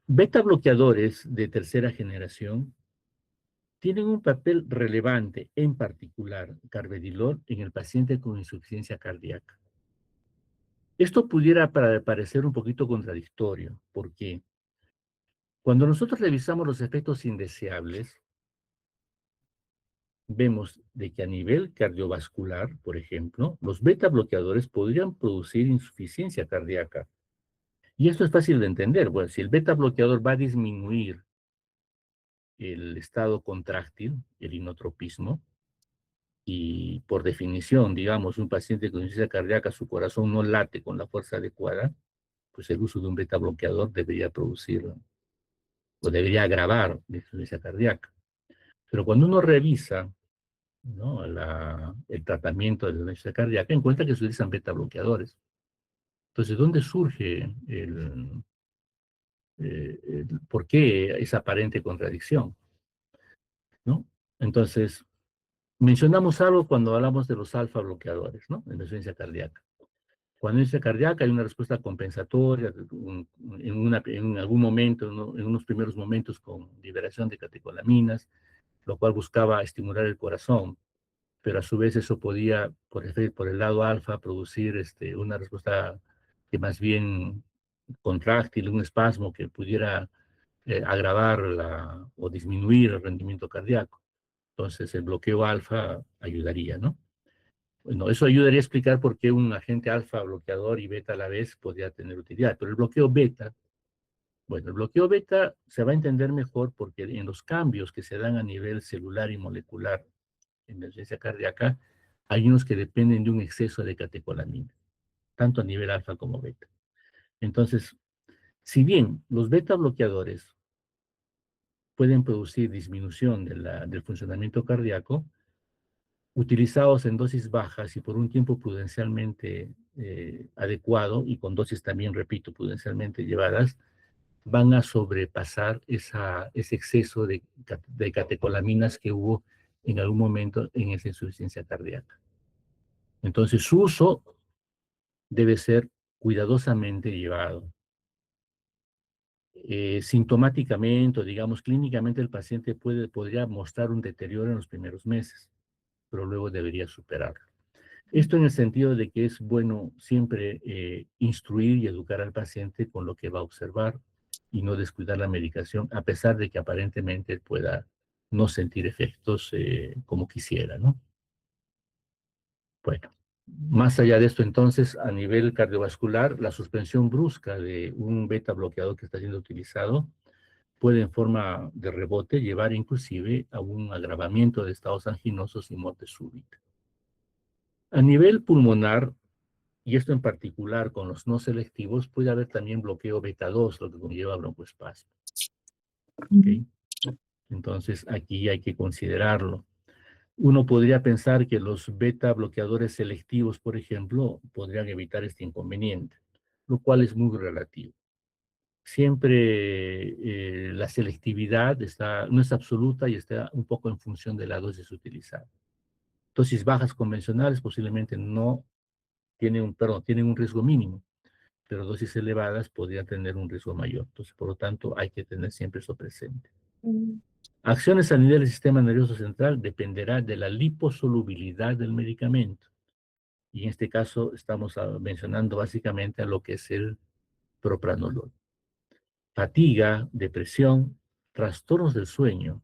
S1: beta bloqueadores de tercera generación tienen un papel relevante, en particular, carvedilol, en el paciente con insuficiencia cardíaca. Esto pudiera parecer un poquito contradictorio, porque cuando nosotros revisamos los efectos indeseables, vemos de que a nivel cardiovascular, por ejemplo, los beta bloqueadores podrían producir insuficiencia cardíaca. Y esto es fácil de entender. Bueno, si el beta bloqueador va a disminuir el estado contráctil, el inotropismo, y por definición, digamos, un paciente con insuficiencia cardíaca, su corazón no late con la fuerza adecuada, pues el uso de un beta bloqueador debería producir o debería agravar la insuficiencia cardíaca. Pero cuando uno revisa, ¿no?, el tratamiento de la insuficiencia cardíaca, encuentra que se utilizan beta bloqueadores. Entonces, ¿dónde surge por qué esa aparente contradicción? ¿No? Entonces, mencionamos algo cuando hablamos de los alfa bloqueadores, ¿no?, en la insuficiencia cardíaca. Cuando hay insuficiencia cardíaca hay una respuesta compensatoria, en algún momento, ¿no?, en unos primeros momentos con liberación de catecolaminas, lo cual buscaba estimular el corazón, pero a su vez eso podía, por el lado alfa, producir una respuesta que más bien contráctil, un espasmo que pudiera agravar o disminuir el rendimiento cardíaco. Entonces el bloqueo alfa ayudaría, ¿no? Bueno, eso ayudaría a explicar por qué un agente alfa bloqueador y beta a la vez podría tener utilidad. Pero el bloqueo beta, bueno, el bloqueo beta se va a entender mejor porque en los cambios que se dan a nivel celular y molecular en la insuficiencia cardíaca, hay unos que dependen de un exceso de catecolamina, tanto a nivel alfa como beta. Entonces, si bien los beta bloqueadores pueden producir disminución del funcionamiento cardíaco, utilizados en dosis bajas y por un tiempo prudencialmente adecuado y con dosis también, repito, prudencialmente llevadas, van a sobrepasar ese exceso de catecolaminas que hubo en algún momento en esa insuficiencia cardíaca. Entonces, su uso debe ser cuidadosamente llevado. Sintomáticamente, o digamos clínicamente, el paciente podría mostrar un deterioro en los primeros meses, pero luego debería superarlo. Esto en el sentido de que es bueno siempre instruir y educar al paciente con lo que va a observar y no descuidar la medicación, a pesar de que aparentemente pueda no sentir efectos como quisiera, ¿no? Bueno, más allá de esto, entonces, a nivel cardiovascular, la suspensión brusca de un beta bloqueador que está siendo utilizado puede en forma de rebote llevar inclusive a un agravamiento de estados anginosos y muerte súbita. A nivel pulmonar, y esto en particular con los no selectivos, puede haber también bloqueo beta 2, lo que conlleva broncoespasmo. ¿Okay? Entonces, aquí hay que considerarlo. Uno podría pensar que los beta bloqueadores selectivos, por ejemplo, podrían evitar este inconveniente, lo cual es muy relativo. Siempre la selectividad no es absoluta y está un poco en función de la dosis utilizada. Dosis bajas convencionales posiblemente no tienen un riesgo mínimo, pero dosis elevadas podrían tener un riesgo mayor. Entonces, por lo tanto, hay que tener siempre eso presente. Acciones a nivel del sistema nervioso central dependerá de la liposolubilidad del medicamento. Y en este caso estamos mencionando básicamente a lo que es el propranolol. Fatiga, depresión, trastornos del sueño,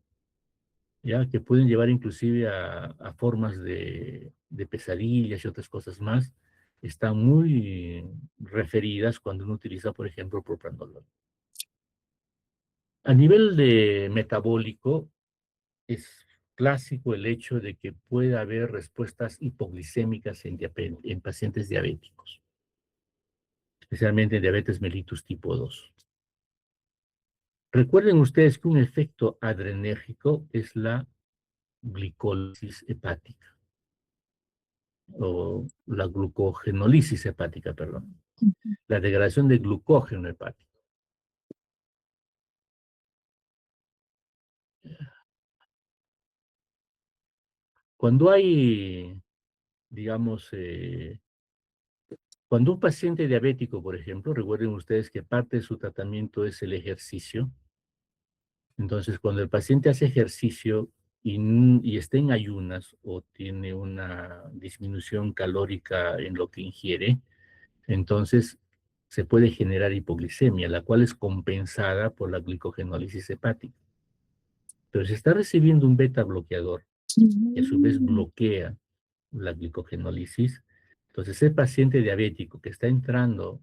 S1: ya que pueden llevar inclusive a formas de pesadillas y otras cosas más, están muy referidas cuando uno utiliza, por ejemplo, propranolol. A nivel de metabólico, es clásico el hecho de que pueda haber respuestas hipoglicémicas en pacientes diabéticos, especialmente en diabetes mellitus tipo 2. Recuerden ustedes que un efecto adrenérgico es la glicólisis hepática, o la glucogenólisis hepática, perdón, la degradación de glucógeno hepático. Cuando hay, digamos, cuando un paciente diabético, por ejemplo, recuerden ustedes que parte de su tratamiento es el ejercicio. Entonces, cuando el paciente hace ejercicio y está en ayunas o tiene una disminución calórica en lo que ingiere, entonces se puede generar hipoglicemia, la cual es compensada por la glicogenólisis hepática. Pero si está recibiendo un beta bloqueador, que a su vez bloquea la glicogenólisis, entonces el paciente diabético que está entrando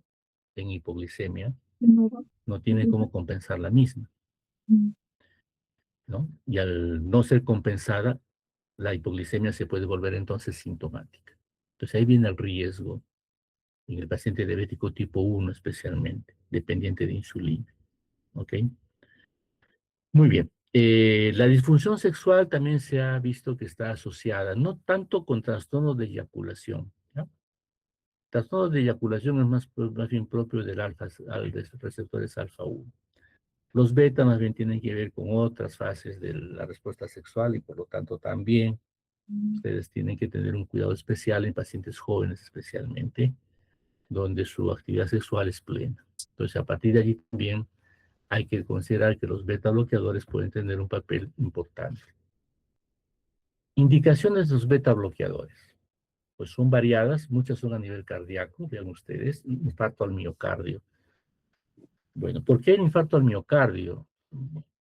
S1: en hipoglicemia no tiene cómo compensar la misma, ¿no? Y al no ser compensada, la hipoglicemia se puede volver entonces sintomática. Entonces ahí viene el riesgo en el paciente diabético tipo 1 especialmente, dependiente de insulina, ¿ok? Muy bien. La disfunción sexual también se ha visto que está asociada, no tanto con trastornos de eyaculación, ¿no? Trastornos de eyaculación es más bien propio del de receptores alfa 1. Los beta más bien tienen que ver con otras fases de la respuesta sexual y por lo tanto también ustedes tienen que tener un cuidado especial en pacientes jóvenes especialmente, donde su actividad sexual es plena. Entonces a partir de allí también hay que considerar que los beta bloqueadores pueden tener un papel importante. Indicaciones de los beta bloqueadores. Pues son variadas, muchas son a nivel cardíaco, vean ustedes, infarto al miocardio. Bueno, ¿por qué el infarto al miocardio?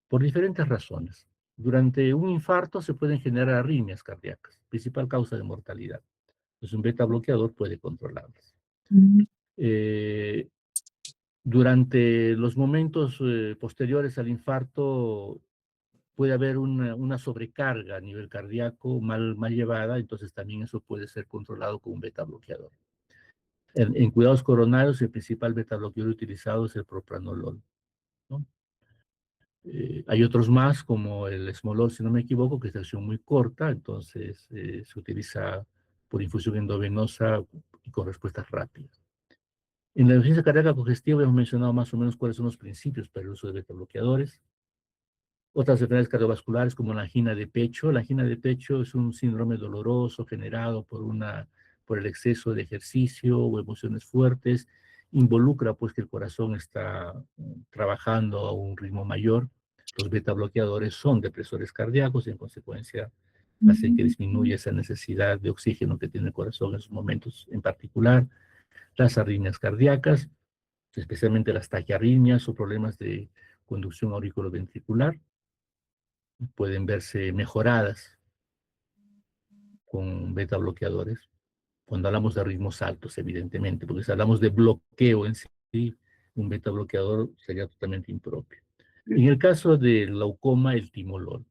S1: Por diferentes razones. Durante un infarto se pueden generar arritmias cardíacas, principal causa de mortalidad. Entonces un beta bloqueador puede controlarlas. Eh, durante los momentos posteriores al infarto puede haber una sobrecarga a nivel cardíaco mal llevada, entonces también eso puede ser controlado con un beta bloqueador. En cuidados coronarios, el principal beta bloqueador utilizado es el propranolol, ¿no? Hay otros más, como el esmolol, si no me equivoco, que es de acción muy corta, entonces se utiliza por infusión endovenosa y con respuestas rápidas. En la emergencia cardíaca congestiva hemos mencionado más o menos cuáles son los principios para el uso de beta bloqueadores. Otras enfermedades cardiovasculares como la angina de pecho. La angina de pecho es un síndrome doloroso generado por el exceso de ejercicio o emociones fuertes. Involucra pues que el corazón está trabajando a un ritmo mayor. Los beta bloqueadores son depresores cardíacos y en consecuencia hacen que disminuya esa necesidad de oxígeno que tiene el corazón en esos momentos en particular. Las arritmias cardíacas, especialmente las taquiarritmias o problemas de conducción auriculoventricular, pueden verse mejoradas con beta bloqueadores. Cuando hablamos de ritmos altos, evidentemente, porque si hablamos de bloqueo en sí, un beta bloqueador sería totalmente impropio. En el caso del glaucoma, el timolol.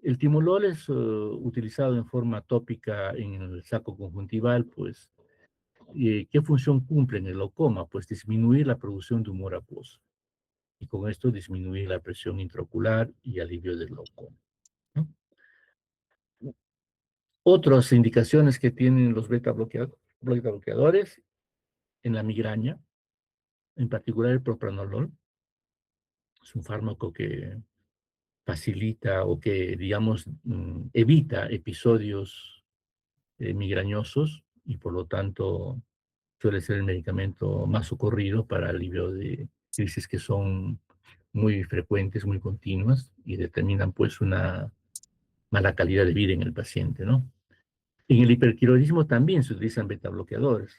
S1: El timolol es utilizado en forma tópica en el saco conjuntival, pues, ¿qué función cumple en el glaucoma? Pues disminuir la producción de humor acuoso. y con esto disminuir la presión intraocular y alivio del glaucoma, ¿no? Otras indicaciones que tienen los beta bloqueadores en la migraña, en particular el propranolol, es un fármaco que facilita o que, digamos, evita episodios migrañosos y por lo tanto suele ser el medicamento más socorrido para alivio de crisis que son muy frecuentes, muy continuas y determinan pues una mala calidad de vida en el paciente, ¿no? En el hipertiroidismo también se utilizan betabloqueadores.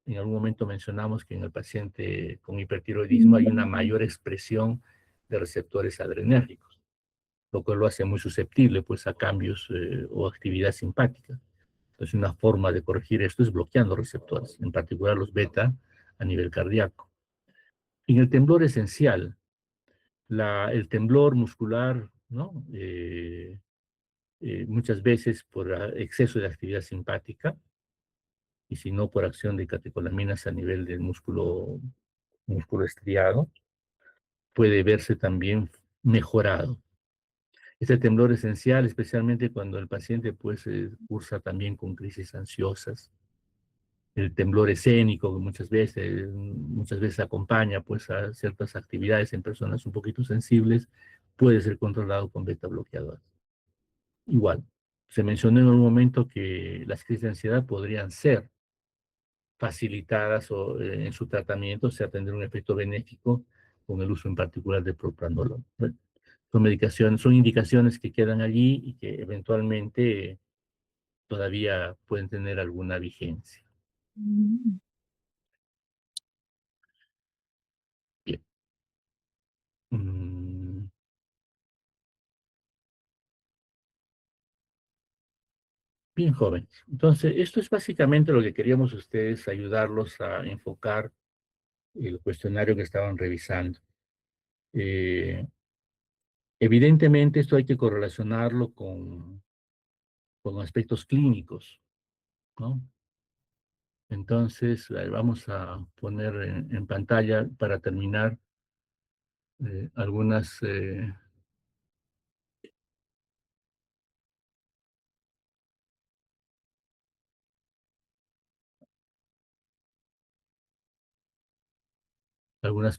S1: En algún momento mencionamos que en el paciente con hipertiroidismo hay una mayor expresión de receptores adrenérgicos, lo cual lo hace muy susceptible pues, a cambios o actividad simpática. Entonces, una forma de corregir esto es bloqueando receptores, en particular los beta a nivel cardíaco. En el temblor esencial, el temblor muscular, ¿no? Muchas veces por exceso de actividad simpática, y si no por acción de catecolaminas a nivel del músculo estriado, puede verse también mejorado. Este temblor esencial, especialmente cuando el paciente pues cursa también con crisis ansiosas, el temblor escénico que muchas veces acompaña pues a ciertas actividades en personas un poquito sensibles, puede ser controlado con beta bloqueadores. Igual, se mencionó en un momento que las crisis de ansiedad podrían ser facilitadas en su tratamiento, o sea, tener un efecto benéfico con el uso en particular de propranolol. Bueno, son medicaciones, son indicaciones que quedan allí y que eventualmente todavía pueden tener alguna vigencia. Mm. Bien. Mm, bien, jóvenes. Entonces, esto es básicamente lo que queríamos ustedes, ayudarlos a enfocar el cuestionario que estaban revisando. Evidentemente, esto hay que correlacionarlo con aspectos clínicos, ¿no? Entonces, vamos a poner en pantalla para terminar algunas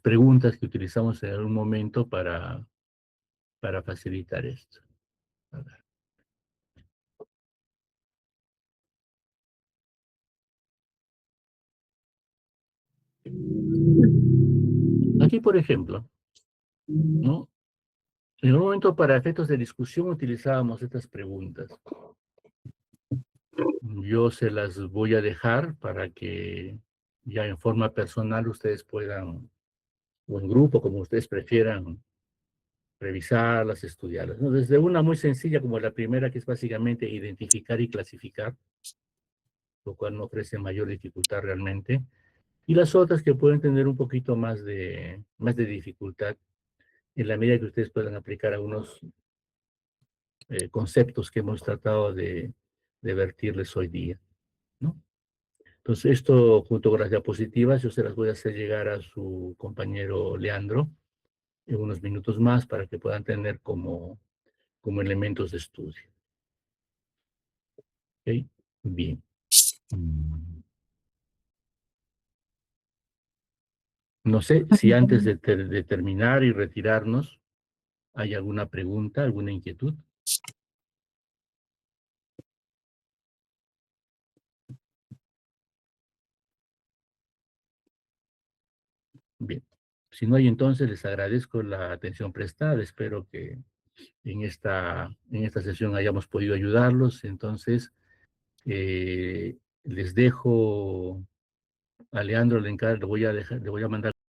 S1: preguntas que utilizamos en algún momento para facilitar esto. A ver. Aquí, por ejemplo, ¿no? En un momento para efectos de discusión utilizábamos estas preguntas. Yo se las voy a dejar para que ya en forma personal ustedes puedan, o en grupo, como ustedes prefieran, revisarlas, estudiarlas, ¿no? Desde una muy sencilla como la primera, que es básicamente identificar y clasificar, lo cual no ofrece mayor dificultad realmente, y las otras que pueden tener un poquito más de dificultad en la medida que ustedes puedan aplicar algunos conceptos que hemos tratado de vertirles hoy día, ¿no? Entonces, esto junto con las diapositivas, yo se las voy a hacer llegar a su compañero Leandro en unos minutos más para que puedan tener como elementos de estudio. ¿Ok? Bien. No sé si antes de terminar y retirarnos hay alguna pregunta, alguna inquietud. Bien. Si no hay, entonces les agradezco la atención prestada. Espero que en esta sesión hayamos podido ayudarlos. Entonces, les dejo a Leandro Lencar, le voy a mandar